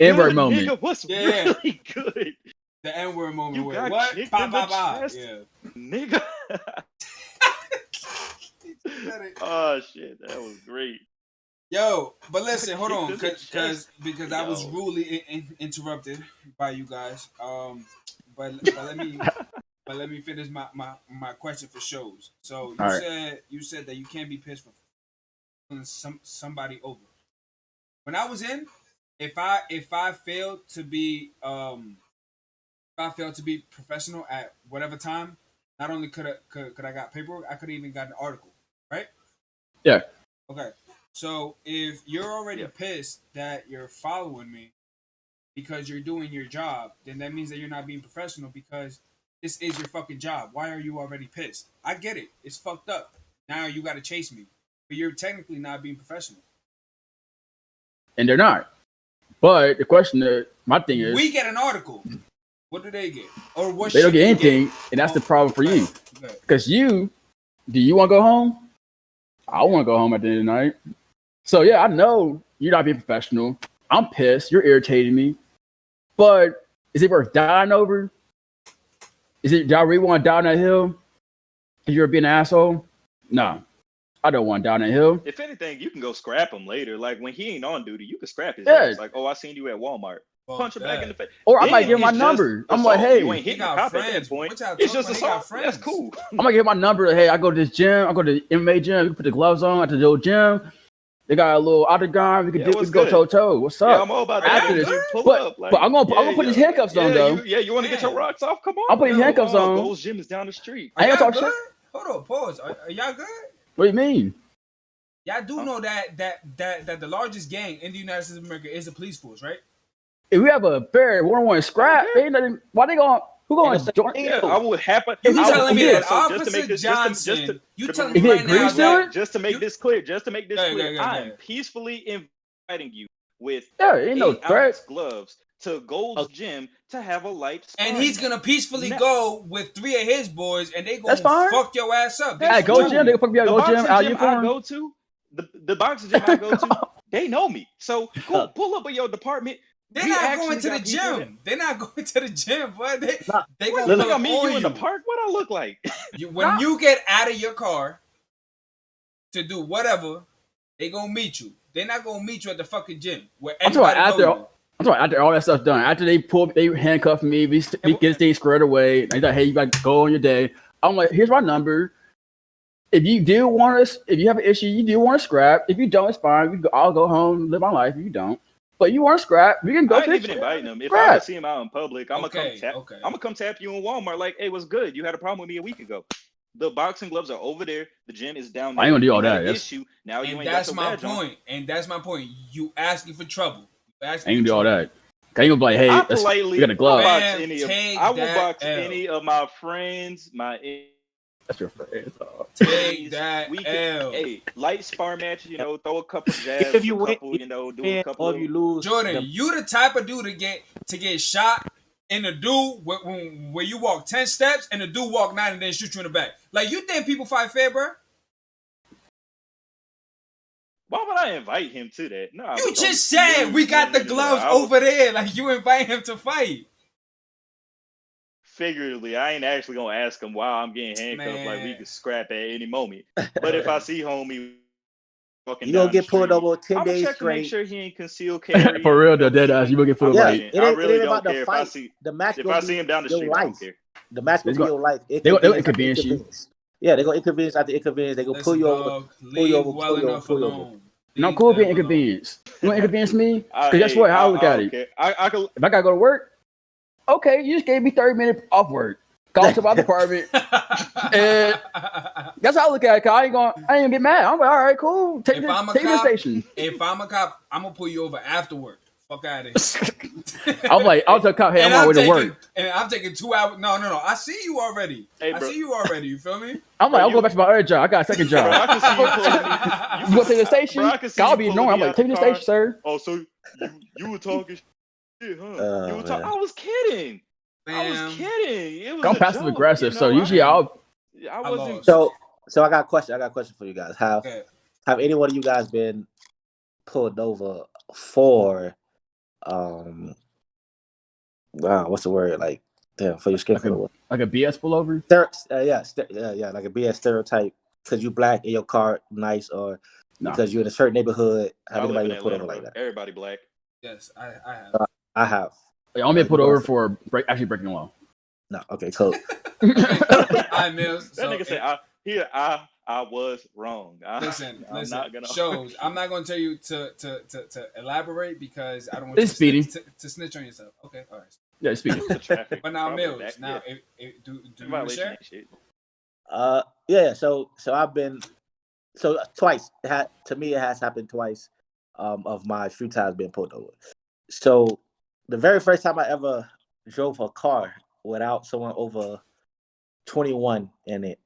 N-word moment. Nigga, what's really good? The N-word moment. You got what? kicked Bah, in bah, the bah. chest? Yeah. Nigga. Oh shit, that was great. Yo, but listen, hold on, Kicked in the chest. because I was rudely interrupted by you guys. But let me finish my question for shows. So you said that you can't be pissed for pulling somebody over. When I was in, if I failed to be professional at whatever time, not only could I got paperwork, I could even got an article, right? Yeah. Okay. So if you're already pissed that you're following me because you're doing your job, then that means that you're not being professional because this is your fucking job. Why are you already pissed? I get it. It's fucked up. Now you got to chase me, but you're technically not being professional. And they're not. But the question is, my thing is, we get an article. What do they get? Or what? They don't get anything, and that's the problem for you. Because do you want to go home? I want to go home at the end of the night. So yeah, I know you're not being professional. I'm pissed. You're irritating me. But is it worth dying over? Do I really want to die on that hill? Because you're being an asshole? No. I don't want to die on that hill. If anything, you can go scrap him later. Like when he ain't on duty, you can scrap his ass. Like, oh, I seen you at Walmart. Punch him back in the face. Or I might give him my number. I'm like, hey, you ain't hitting the cop at that point. It's just assault. That's cool. I'm gonna give my number. Hey, I go to this gym. I go to the MMA gym. We can put the gloves on at the old gym. They got a little octagon. We can go toe to toe. What's up? Yeah, I'm all about that. After this, but I'm gonna put these handcuffs on though. You want to get your rocks off? Come on. I'll put these handcuffs on. Gold's Gym is down the street. Are y'all good? Hold on, pause. Are y'all good? What do you mean? Y'all do know that the largest gang in the United States of America is the police force, right? If we have a fair one-on-one scrap, they ain't nothing. Why they going? Who going to join? Yeah, I would happen. You telling me that Officer Johnson? You telling me right now that just to make this clear, I'm peacefully inviting you with ain't no threat gloves to Gold's Gym to have a light. And he's gonna peacefully go with 3 of his boys, and they gonna fuck your ass up. Hey, Gold's Gym, they gonna fuck me up. Gold's Gym, I go to the boxing gym I go to, they know me. So go pull up at your department. They're not going to the gym. They're not going to the gym, boy. They gonna look at me. You in the park? What I look like? When you get out of your car to do whatever, they gonna meet you. They're not gonna meet you at the fucking gym. Where I'm talking after all that stuff's done. After they handcuff me, we get things squared away. They like, hey, you got to go on your day. I'm like, here's my number. If you do want us, if you have an issue, you do want to scrap. If you don't, it's fine. I'll go home, live my life. If you don't. But you want to scrap, we can go. I ain't even inviting them. If I see him out in public, I'm gonna come tap you in Walmart. Like, hey, what's good? You had a problem with me a week ago. The boxing gloves are over there. The gym is down there. I ain't gonna do all that. Issue now. You ain't got your badge on. And that's my point. You asking for trouble. I ain't gonna do all that. I ain't gonna be like, hey, we got a glove. I will box any of my friends. That's your friend. Take that L. Hey, light spar match, throw a couple jabs. If you win, do a couple of you lose. Jordan, you the type of dude to get shot in the dude where you walk 10 steps and the dude walk 9 and then shoot you in the back. Like, you think people fight fair, bro? Why would I invite him to that? No, you just said we got the gloves over there. Like, you invite him to fight. Figuratively, I ain't actually gonna ask him while I'm getting handcuffed. Like, we can scrap at any moment. But if I see homie walking, you gonna get pulled over 10 days check straight. To make sure he ain't concealed carry. For real, though, dead ass, you gonna get pulled over. I really don't care if I see him down the street. I don't care. the match gonna It's be gonna- your life. they'll Inconvenience after inconvenience you. inconvenience. Yeah, they're gonna inconvenience after inconvenience. They gonna pull Listen, you over, dog, pull you leave over, well pull you over, enough pull you over. alone. And I'm Leave cool being them alone. inconvenienced. You want to inconvenience me? Because guess Hey, what? How I look I at don't it. care. I can. If I gotta go to work, okay, you just gave me 30 minutes off work. Call to my department. And that's how I look at it. 'Cause I ain't gonna get mad. I'm like, all right, cool. Take If the I'm a take the cop, station. if I'm a cop, I'm gonna pull you over afterward. Fuck out of here. I'm like, I'll tell cop, hey, I'm on my way to work. And I'm taking 2 hours. No. I see you already. Hey, I bro. see you already. You feel me? I'm Bro, like, I'll go back to my other job. I got a second Bro, I job. can see you pulling me. You want to take the station? Bro, I can see I'll you be pulling ignoring. me I'm like, out take the the car. station, sir. Oh, so you were talking shit, huh? You were Man. I was kidding. I was Bam. kidding. It was I'm a passive joke, aggressive, you so know, usually I I wasn't. lost. So I got a question. I got a question for you guys. Okay. Have any one of you guys been pulled over for what's the word, like, damn, for your skin color? Like a BS pullover? Like a BS stereotype because you black and your car nice, or because you're in a certain neighborhood. Have I live anybody in been pulled Atlanta, over bro. like that? Everybody black. Yes, I have. I have. Like, I'm being put over for actually breaking the law. No, okay, cool. I Mills. That nigga said, I was wrong. Listen. Not gonna Shows. I'm not gonna tell you to elaborate because I don't want It's you speeding. to snitch on yourself. Okay, all right. Yeah, it's speeding. But now, Probably Mills. back, Now, yeah. do you want to Violation share? ain't shit. Yeah. So I've been twice. To me, it has happened twice. Of my few times being pulled over. So the very first time I ever drove a car without someone over 21 in it,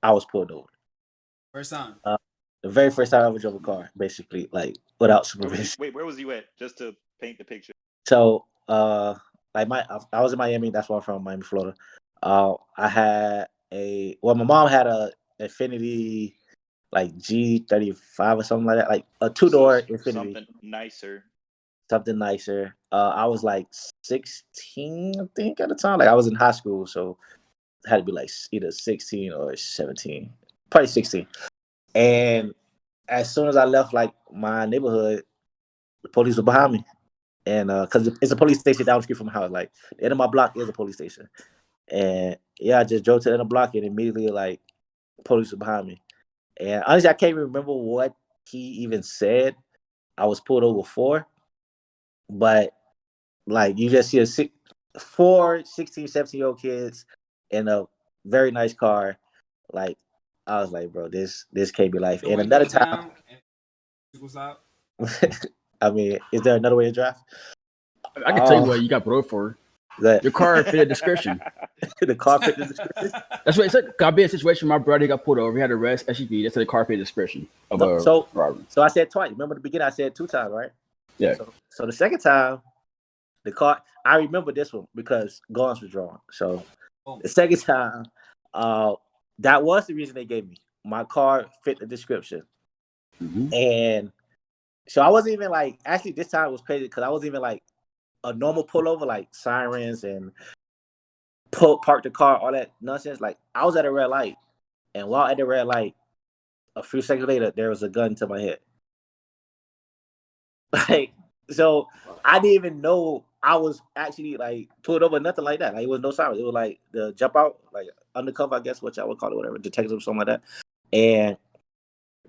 I was pulled over. First time. The very first time I ever drove a car, basically, like without supervision. Wait, where was you at? Just to paint the picture. So, I was in Miami. That's where I'm from, Miami, Florida. I had my mom had a Infiniti, like G35 or something like that, like a 2-door Infiniti. Something nicer. I was like 16, I think, at the time. Like I was in high school, so it had to be like either 16 or 17, probably 16. And as soon as I left like my neighborhood, the police were behind me. And because it's a police station down the street from my house, like the end of my block is a police station. And yeah, I just drove to the end of the block and immediately like police were behind me. And honestly, I can't even remember what he even said I was pulled over for. But like you just see four 16, 17-year-old kids in a very nice car. Like I was like, bro, this can't be life. The And another windows time, down and was out. I mean, is there another way to drive? I can tell you what you got brought for. Your car fit a description. The car fit the description. That's what it said. Got be a situation. My brother got pulled over. He had a arrest SUV. That's the car fit description of a robbery. So I said twice. Remember the beginning? I said 2 times, right? Yeah. So the second time, the car. I remember this one because guns were drawn. So the second time, that was the reason they gave me. My car fit the description, and so I wasn't even like. Actually, this time was crazy because I wasn't even like a normal pullover, like sirens and park the car, all that nonsense. Like I was at a red light, and while at the red light, a few seconds later, there was a gun to my head. Like, so I didn't even know I was actually like pulled over, nothing like that. Like it was no sirens. It was like the jump out, like undercover, I guess what y'all would call it, whatever, detective or something like that. And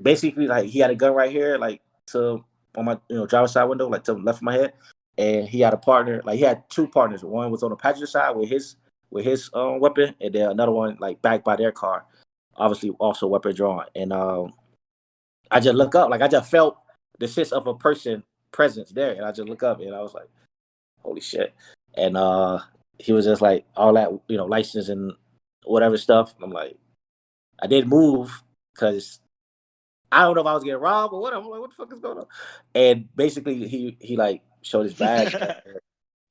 basically, like he had a gun right here, like to on my driver's side window, like to the left of my head. And he had a partner, like he had 2 partners. One was on the passenger side with his weapon, and then another one like back by their car, obviously also weapon drawn. And I just look up, like I just felt the sense of a person presence there, and I just look up and I was like, holy shit. And he was just like all that license and whatever stuff. And I'm like, I didn't move because I don't know if I was getting robbed or whatever. I'm like, what the fuck is going on? And basically he like showed his badge.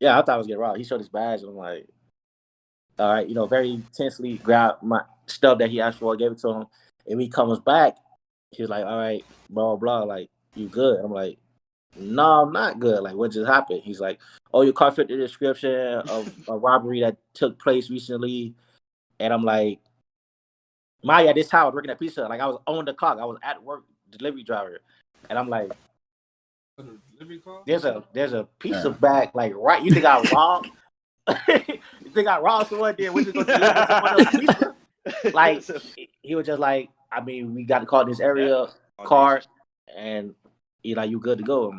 Yeah, I thought I was getting robbed. He showed his badge and I'm like, all right, very intensely grabbed my stuff that he asked for, I gave it to him. And when he comes back, he was like, all right, blah, blah, blah, like, you good? I'm like, no, I'm not good. Like, what just happened? He's like, oh, your car fit the description of a robbery that took place recently. And I'm like, Maya, this time I was working at Pizza Hut. Like, I was on the clock. I was at work, delivery driver. And I'm like, there's a pizza bag, like, right. You think I robbed? You think they got robbed someone, then we just go deliver someone else's pizza. Like he was just like, I mean, we got to call this area card, and you good to go.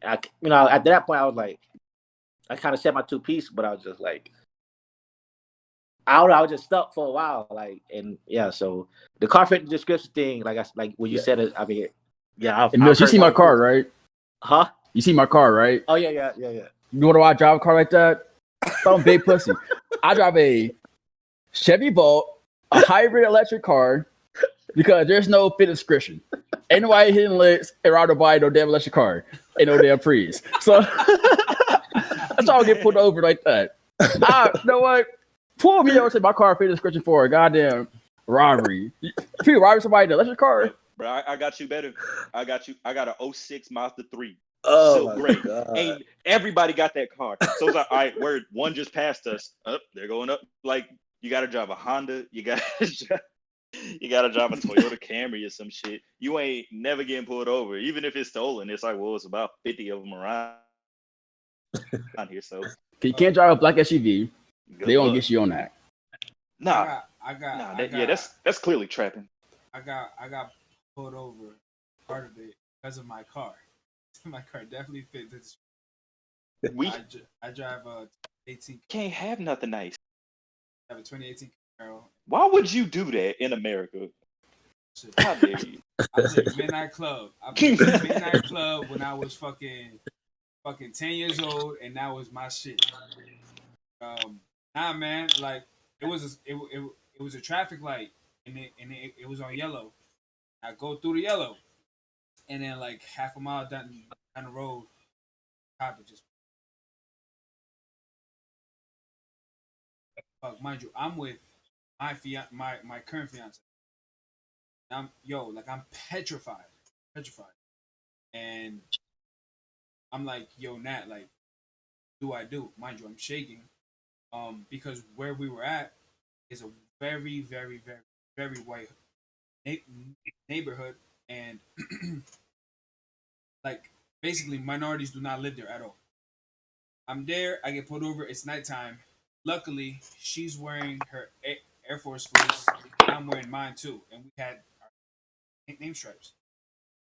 And at that point, I was like, I kind of said my two piece, but I was just like, I don't know, I was just stuck for a while, like, and yeah. So the car fit description thing, like when you said it, I mean, yeah. And Mills, you see my car, right? Huh? You see my car, right? Oh yeah. You know why I drive a car like that? I'm big pussy. I drive a Chevy Volt, a hybrid electric car, because there's no fit description. Ain't nobody hitting licks and ride to buy no damn electric car. Ain't no damn freeze. So that's why I get pulled over like that. You know what? Pull me over to my car fit description for a goddamn robbery. If you robbing somebody in an electric car, bro, I got you better. I got a 06 Mazda 3. Oh, Silk gray. Ain't everybody got that car. So it's like, all right, word, one just passed us. Up, they're going up. Like, you gotta drive a Honda, you gotta drive a Toyota Camry or some shit. You ain't never getting pulled over. Even if it's stolen, it's like, well, it's about 50 of them around here. So you can't drive a black SUV. They don't get you on that. Nah, that's clearly trapping. I got pulled over part of it because of my car. My car definitely fit this. I drive a 18. Can't have nothing nice. I have a 2018 Camaro. Why would you do that in America? How dare you? I was at Midnight Club. I played Midnight Club when I was fucking 10 years old, and that was my shit. Nah, man, like it was a traffic light, and it was on yellow. I go through the yellow, and then like half a mile down the road, cop just fuck. Mind you, I'm with my current fiance. I'm petrified, and I'm like, yo, Nat, like, do I do? Mind you, I'm shaking, because where we were at is a very, very, very, very white neighborhood, and like basically minorities do not live there at all. I'm there, I get pulled over, it's nighttime. Luckily, she's wearing her Air Force fleece, and I'm wearing mine too, and we had our name stripes.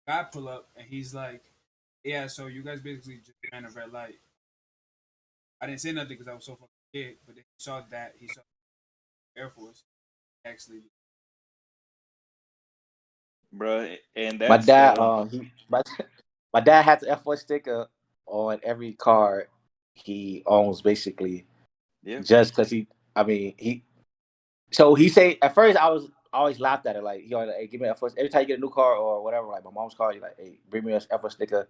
Guy pull up, and he's like, yeah, so you guys basically just ran a red light. I didn't say nothing because I was so fucking scared, but then he saw Air Force, actually. Bro, and My that's dad, my dad has the F1 sticker on every car he owns, basically. Yeah. Just because so he say at first I always laughed at it, like, he always like, hey, give me an F1. Every time you get a new car or whatever, like my mom's car, he's like, hey, bring me an F1 sticker,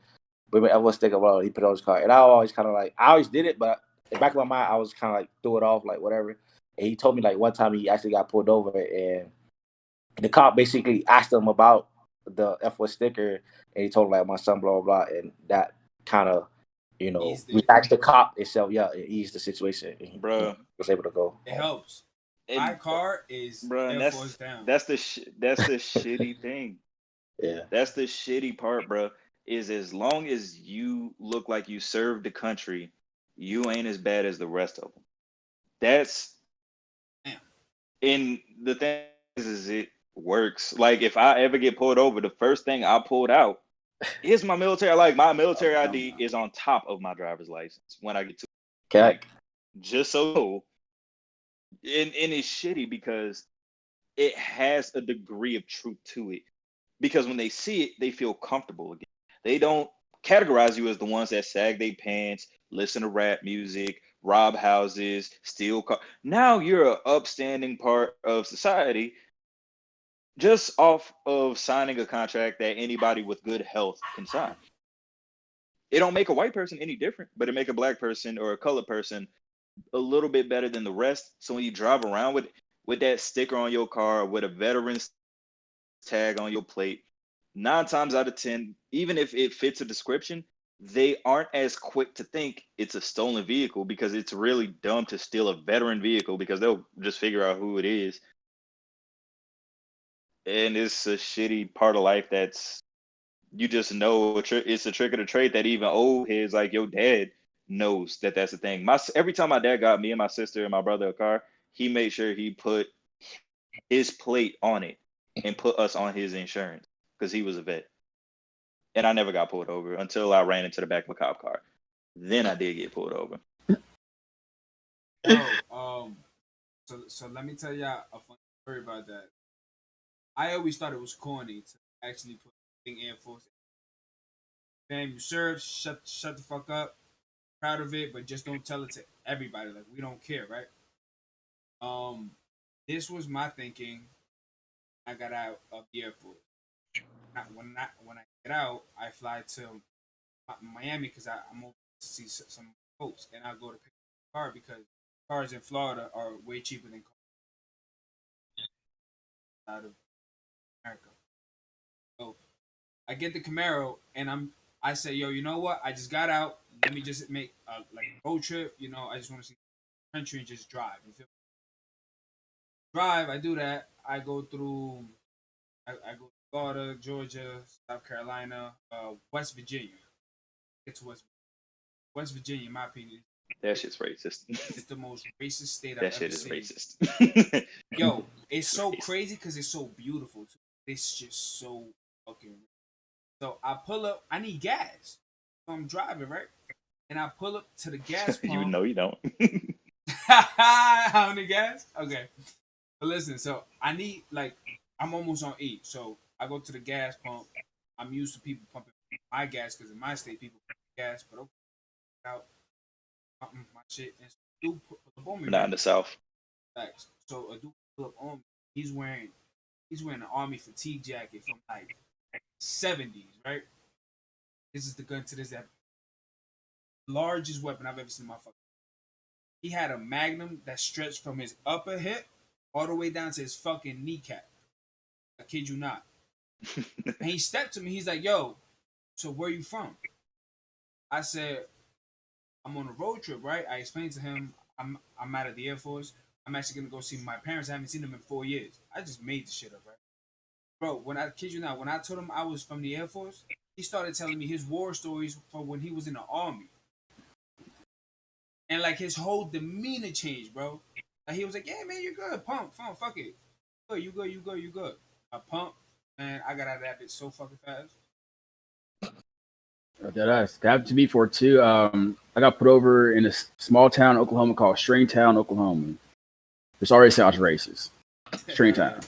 well, he put it on his car. And I always kind of like, I always did it, but in the back of my mind, I was kind of like, threw it off, like, whatever. And he told me, like, one time he actually got pulled over, and the cop basically asked him about the F1 sticker, and he told him, like, my son, blah, blah, blah. And that kind of, relaxed the cop itself. Yeah, it eased the situation. And bro, was able to go. It helps. My car is Air Force down. That's the shitty thing. Yeah. That's the shitty part, bro. Is as long as you look like you serve the country, you ain't as bad as the rest of them. That's and the thing is it works. Like if I ever get pulled over, the first thing I pulled out is my military. Like my military ID is on top of my driver's license when I get to like, just so. And it's shitty because it has a degree of truth to it. Because when they see it, they feel comfortable again. They don't categorize you as the ones that sag their pants, listen to rap music, rob houses, steal cars. Now you're an upstanding part of society just off of signing a contract that anybody with good health can sign. It don't make a white person any different, but it make a black person or a colored person a little bit better than the rest. So when you drive around with that sticker on your car, with a veteran's tag on your plate, 9 times out of 10, even if it fits a description, they aren't as quick to think it's a stolen vehicle, because it's really dumb to steal a veteran vehicle because they'll just figure out who it is. And it's a shitty part of life that's, you just know it's a trick of the trade that even old kids like your dad knows that that's the thing. Every time my dad got me and my sister and my brother a car, he made sure he put his plate on it and put us on his insurance because he was a vet. And I never got pulled over until I ran into the back of a cop car. Then I did get pulled over. So let me tell y'all a funny story about that. I always thought it was corny to actually put Air Force. Fam, you serve, shut the fuck up. Proud of it, but just don't tell it to everybody. Like we don't care, right? This was my thinking. I got out of the Air Force. When I get out, I fly to Miami because I'm over to see some folks, and I go to pick up a car because cars in Florida are way cheaper than cars out of America. So I get the Camaro, and I say, yo, you know what? I just got out. Let me just make like a road trip. You know, I just want to see the country and just drive. You feel me? Drive. I do that. I go through. I go to Florida, Georgia, South Carolina, West Virginia. Get to West Virginia, in my opinion. That shit's racist. It's the most racist state That I've shit ever is seen. racist. Yo, it's so crazy because it's so beautiful. Too. It's just so fucking. So I pull up. I need gas. So I'm driving right, and I pull up to the gas pump. You know you don't. How many gas? Okay, but listen. So I need I'm almost on E. So I go to the gas pump. I'm used to people pumping my gas because in my state people pump gas, but okay, out my shit and so dude pull up on me. Not Right? in the South. Facts. So a dude pull up on me. He's wearing an army fatigue jacket from like 70s, right? This is the gun to this that largest weapon I've ever seen in my fucking. He had a magnum that stretched from his upper hip all the way down to his fucking kneecap. I kid you not. And he stepped to me. He's like, "Yo, so where you from?" I said, "I'm on a road trip, right?" I explained to him, "I'm out of the Air Force. I'm actually gonna go see my parents. I haven't seen them in 4 years. I just made the shit up, right, bro? When I kid you not, when I told him I was from the Air Force, he started telling me his war stories from when he was in the army, and like his whole demeanor changed, bro. Like he was like, "Yeah, man, you're good. Pump, fuck it. You good. I pump, man. I got out of that bitch so fucking fast." That happened to me for too. I got put over in a small town in Oklahoma called Stringtown, Oklahoma. Which already sounds racist. Stringtown.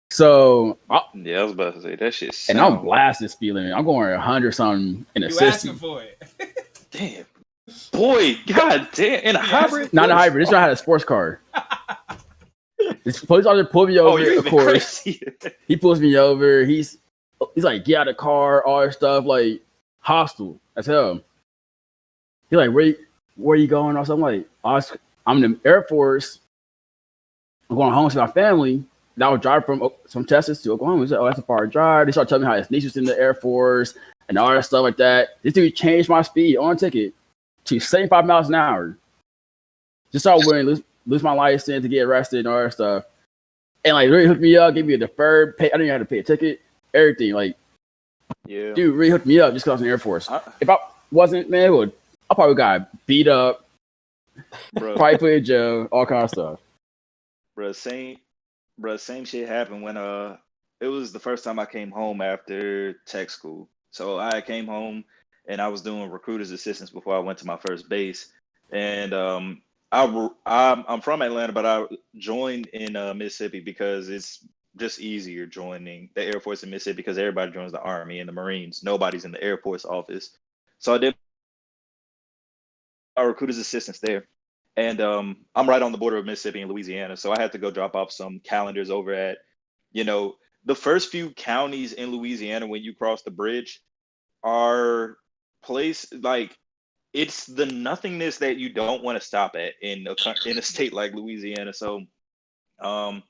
So yeah, I was about to say that shit. And I'm blasting speed limit. I'm going 100 something in a You 60. asking for it? Damn, boy, god damn, in a hybrid? Not a hybrid. This one had a sports car. This police officer pulled me over. Of course, he pulls me over. He's like, get out of the car, all that stuff, like hostile as hell. He's like, where you going? Or something. I'm like, I'm in the Air Force. I'm going home to my family. And I was driving from Texas to Oklahoma. He said, "Oh, that's a far drive." They started telling me how his niece was in the Air Force and all that stuff like that. This dude changed my speed on ticket to 75 miles an hour. Just so I wouldn't lose my license to get arrested and all that stuff. And like really hooked me up, gave me a deferred pay. I didn't even have to pay a ticket, everything. Like, yeah, dude really hooked me up just because I was in the Air Force. If I wasn't, man, I probably got beat up, probably put in jail, all kind of stuff. Same shit happened when it was the first time I came home after tech school. So I came home and I was doing recruiter's assistance before I went to my first base. And I'm from Atlanta, but I joined in Mississippi because it's just easier joining the Air Force in Mississippi because everybody joins the Army and the Marines. Nobody's in the Air Force office. So I did my recruiter's assistance there. And I'm right on the border of Mississippi and Louisiana. So I had to go drop off some calendars over at, the first few counties in Louisiana when you cross the bridge are like it's the nothingness that you don't want to stop at in a state like Louisiana. So I'm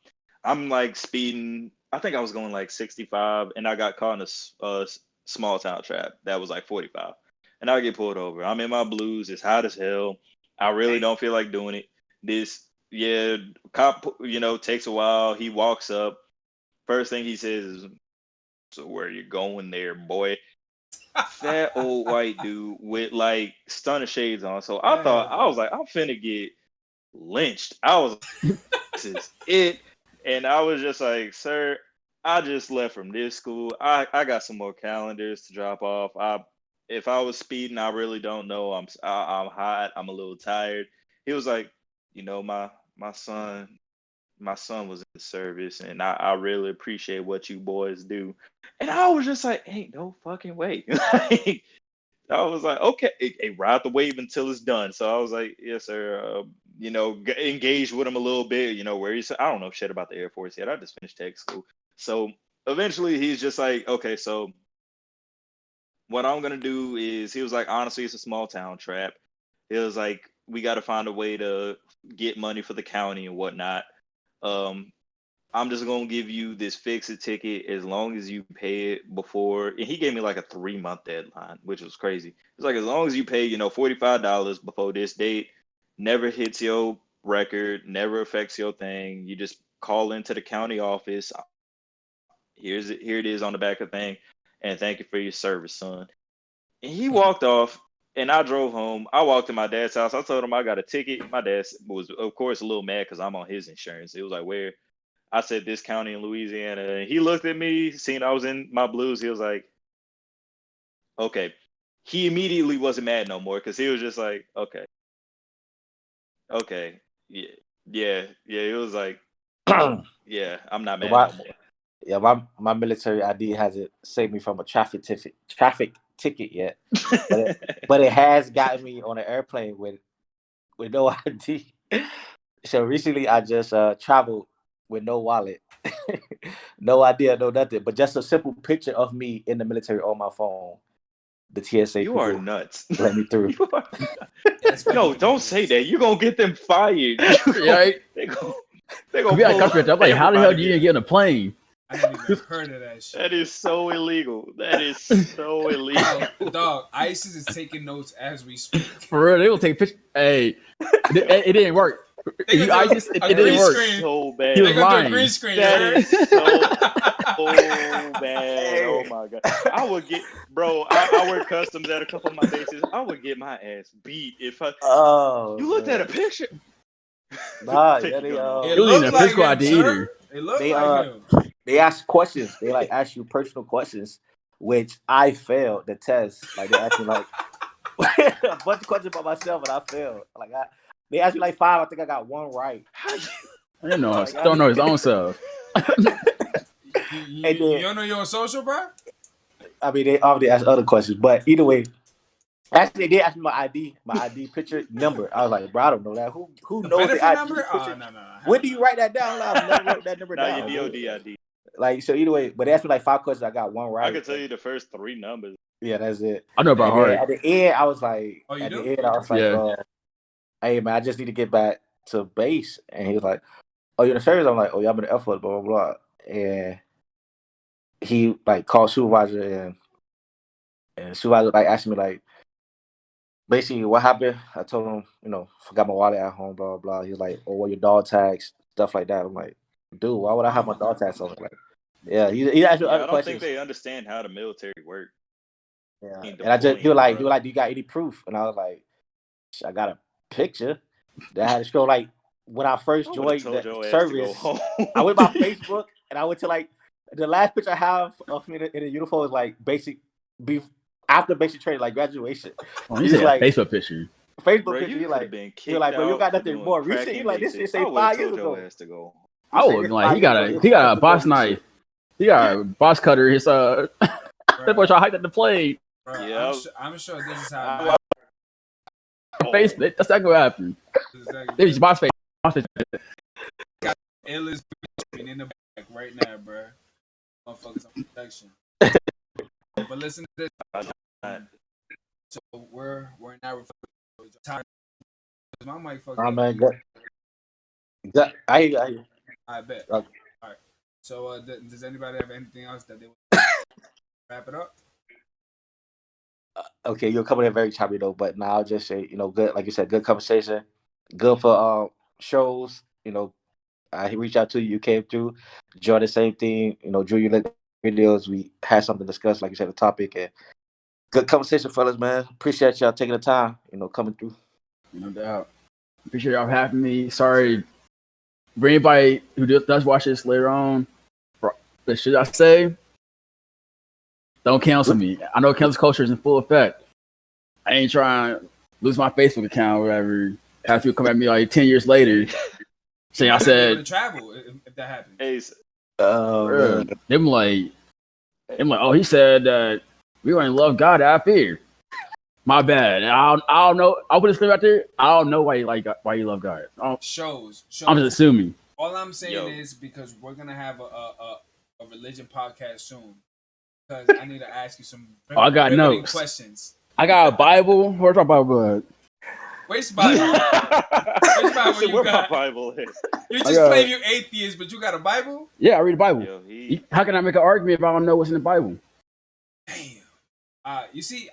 like speeding. I think I was going like 65 and I got caught in a small town trap that was like 45. And I get pulled over. I'm in my blues. It's hot as hell. I really don't feel like doing it. Cop, takes a while. He walks up. First thing he says is, "So where you going there, boy?" fat old white dude with like stunner shades on. So I Yeah, thought I was like, I'm finna get lynched. I was this is it. And I was just like, sir, I just left from this school. I got some more calendars to drop off. If I was speeding, I really don't know. I'm hot. I'm a little tired. He was like, you know, my son my son was in the service, and I really appreciate what you boys do. And I was just like, ain't no fucking way. Like, I was like, okay, ride the wave until it's done. So I was like, yes, sir. Engage with him a little bit. Where he's, I don't know shit about the Air Force yet. I just finished tech school. So eventually, he's just like, okay, so what I'm gonna do is, he was like, honestly, it's a small town trap. It was like, we got to find a way to get money for the county and whatnot. Um, I'm just gonna give you this fix-it ticket as long as you pay it before. And he gave me like a 3-month deadline, which was crazy. It's like, as long as you pay, $45 before this date, never hits your record, never affects your thing. You just call into the county office. Here it is on the back of the thing, and thank you for your service, son. And he walked off, and I drove home. I walked to my dad's house. I told him I got a ticket. My dad was, of course, a little mad because I'm on his insurance. It was like, where? I said, this county in Louisiana. And he looked at me, seeing I was in my blues. He was like, okay. He immediately wasn't mad no more, because he was just like, okay. Yeah. Yeah. Yeah. It was like, yeah, I'm not mad no more. Yeah, my military ID hasn't saved me from a traffic ticket yet, but it has gotten me on an airplane with no ID. So recently, I just traveled with no wallet, no idea, no nothing, but just a simple picture of me in the military on my phone. The TSA You are people nuts. let me through. You are nuts. No, don't say that. You're going to get them fired. Right? They're going We had to country. I'm like, how the hell do you get on a plane? I never even heard of that shit. That is so illegal. That is so illegal. Dog, ISIS is taking notes as we speak. For real, they will take pictures. Hey, it didn't work. They gonna do It a didn't green work. screen. So bad. He was They gonna do a lying. green screen. That you is so bad. Oh my god. I would get, bro. I work customs at a couple of my bases. I would get my ass beat if I. Oh, You looked at a picture. Nah, Take yeah, your gun off. It It was even looked a like physical him, ID sir. either. It looked They like him. they ask questions. They like ask you personal questions, which I failed the test. Like they asked me like a bunch of questions about myself, and I failed. They asked me like 5. I think I got 1 right. I didn't know. Don't know his own self. You don't know you're on social, bro? I mean, they already asked other questions, but either way, actually, they asked me my ID picture number. I was like, bro, I don't know that. Who The knows the benefit ID number? picture? No. When do you write that down? I've never wrote that number Now down. your DOD ID. Like, so either way, but they asked me like 5 questions. I got 1 right. I could tell you the first 3 numbers. Yeah, that's it. I know about And then heart. at the end, I was like, Oh, you do? Yeah. hey man, I just need to get back to base. And he was like, oh, you're in the service? I'm like, oh yeah, I'm in the Air Force, blah blah blah. And he like called supervisor, and supervisor like asked me like basically what happened. I told him, forgot my wallet at home, blah blah blah. He was like, oh, well, your dog tags, stuff like that. I'm like, dude, why would I have my dog tags on? Like, yeah, he asked me Yeah, other I don't questions. think they understand how the military works. Yeah, and he was like, do you got any proof? And I was like, I got a picture that I had to show. Like when I first joined the service, I went by Facebook and I went to like the last picture I have of me in a uniform is like after basic training, like graduation. Oh, he's like Facebook picture. Facebook picture. You're like, bro, you got nothing more recent. You're like, this shit say 5 years ago. I was like, he got a boss knife. He got a boss cutter. His that boy trying to hike at the plane. Yeah, I'm sure this is how. Face, that's not gonna happen. They was boss face. Got illest in the back right now, bro. Motherfuckers on protection. But listen to this. So we're now time. My mic fucking. Oh man, good. I hear you. I bet. Okay. All right. So does anybody have anything else that they want to wrap it up? Okay, you're coming in very choppy though, but now I'll just say, good, like you said, good conversation, good for shows. I reached out to you, you came through, Jordan, same thing. Drew, you like videos. We had something to discuss, like you said, the topic, and Good conversation, fellas, man. Appreciate y'all taking the time, coming through. No doubt. Appreciate y'all having me. Sorry for anybody who does watch this later on. But should I say, don't cancel me. I know cancel culture is in full effect. I ain't trying to lose my Facebook account or whatever. Have people come at me like 10 years later. Saying I said to travel if that happens. Hey, them like, oh, he said that we don't love God out here. My bad. I don't know. I'll put a disclaimer out there. I don't know why you love God. Shows. I'm just assuming. All I'm saying is because we're gonna have a religion podcast soon. Because I need to ask you some I got notes. questions. I got a Bible. Where's my Bible? Where's Bible? Where's Bible you got? Bible is. You just claim you're atheist, but you got a Bible? Yeah, I read the Bible. Yo, How can I make an argument if I don't know what's in the Bible? Damn. You see,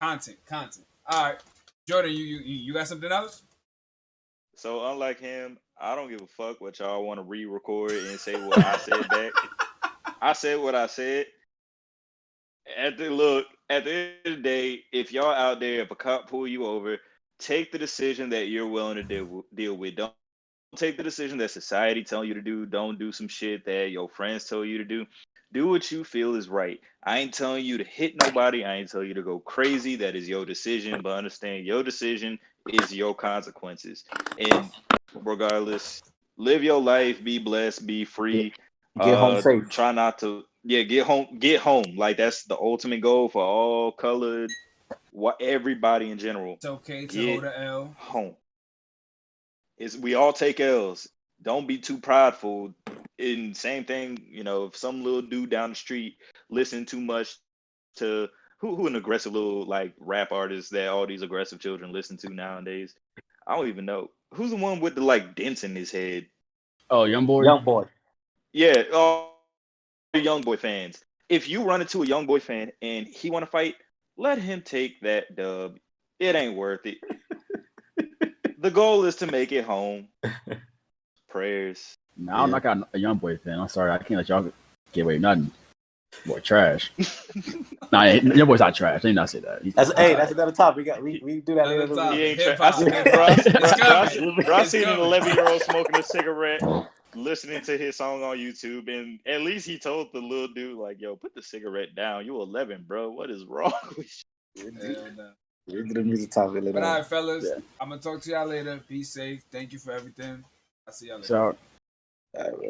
content. All right, Jordan, you got something else? So unlike him, I don't give a fuck what y'all want to re-record and say what I said back. I said what I said. At the end of the day, if y'all out there, if a cop pull you over, take the decision that you're willing to deal with. Don't take the decision that society telling you to do. Don't do some shit that your friends tell you to do. Do what you feel is right. I ain't telling you to hit nobody. I ain't telling you to go crazy. That is your decision. But understand your decision is your consequences. And regardless, live your life, be blessed, be free. Get home safe. Try not to get home. Like that's the ultimate goal for all colored, everybody in general. It's okay to hold an L. Home. We all take L's. Don't be too prideful. And same thing, if some little dude down the street listen too much to who an aggressive little like rap artist that all these aggressive children listen to nowadays. I don't even know. Who's the one with the like dents in his head? Oh, Young Boy. Yeah, Young Boy fans. If you run into a Young Boy fan and he want to fight, let him take that dub. It ain't worth it. The goal is to make it home. Prayers. No, I'm not got a Young Boy fan. I'm sorry, I can't let y'all get away with nothing. Boy, trash. Nah, Young Boy's not trash. Let me not say that. That's another topic. We do that later. He ain't trash. Bro, I seen an 11-year-old smoking a cigarette, listening to his song on YouTube, and at least he told the little dude, like, yo, put the cigarette down. You 11, bro. What is wrong with you? We'll do the music topic later. But all right, fellas, I'm going to talk to y'all later. Be safe. Thank you for everything. I'll see y'all later. So, all right, bro.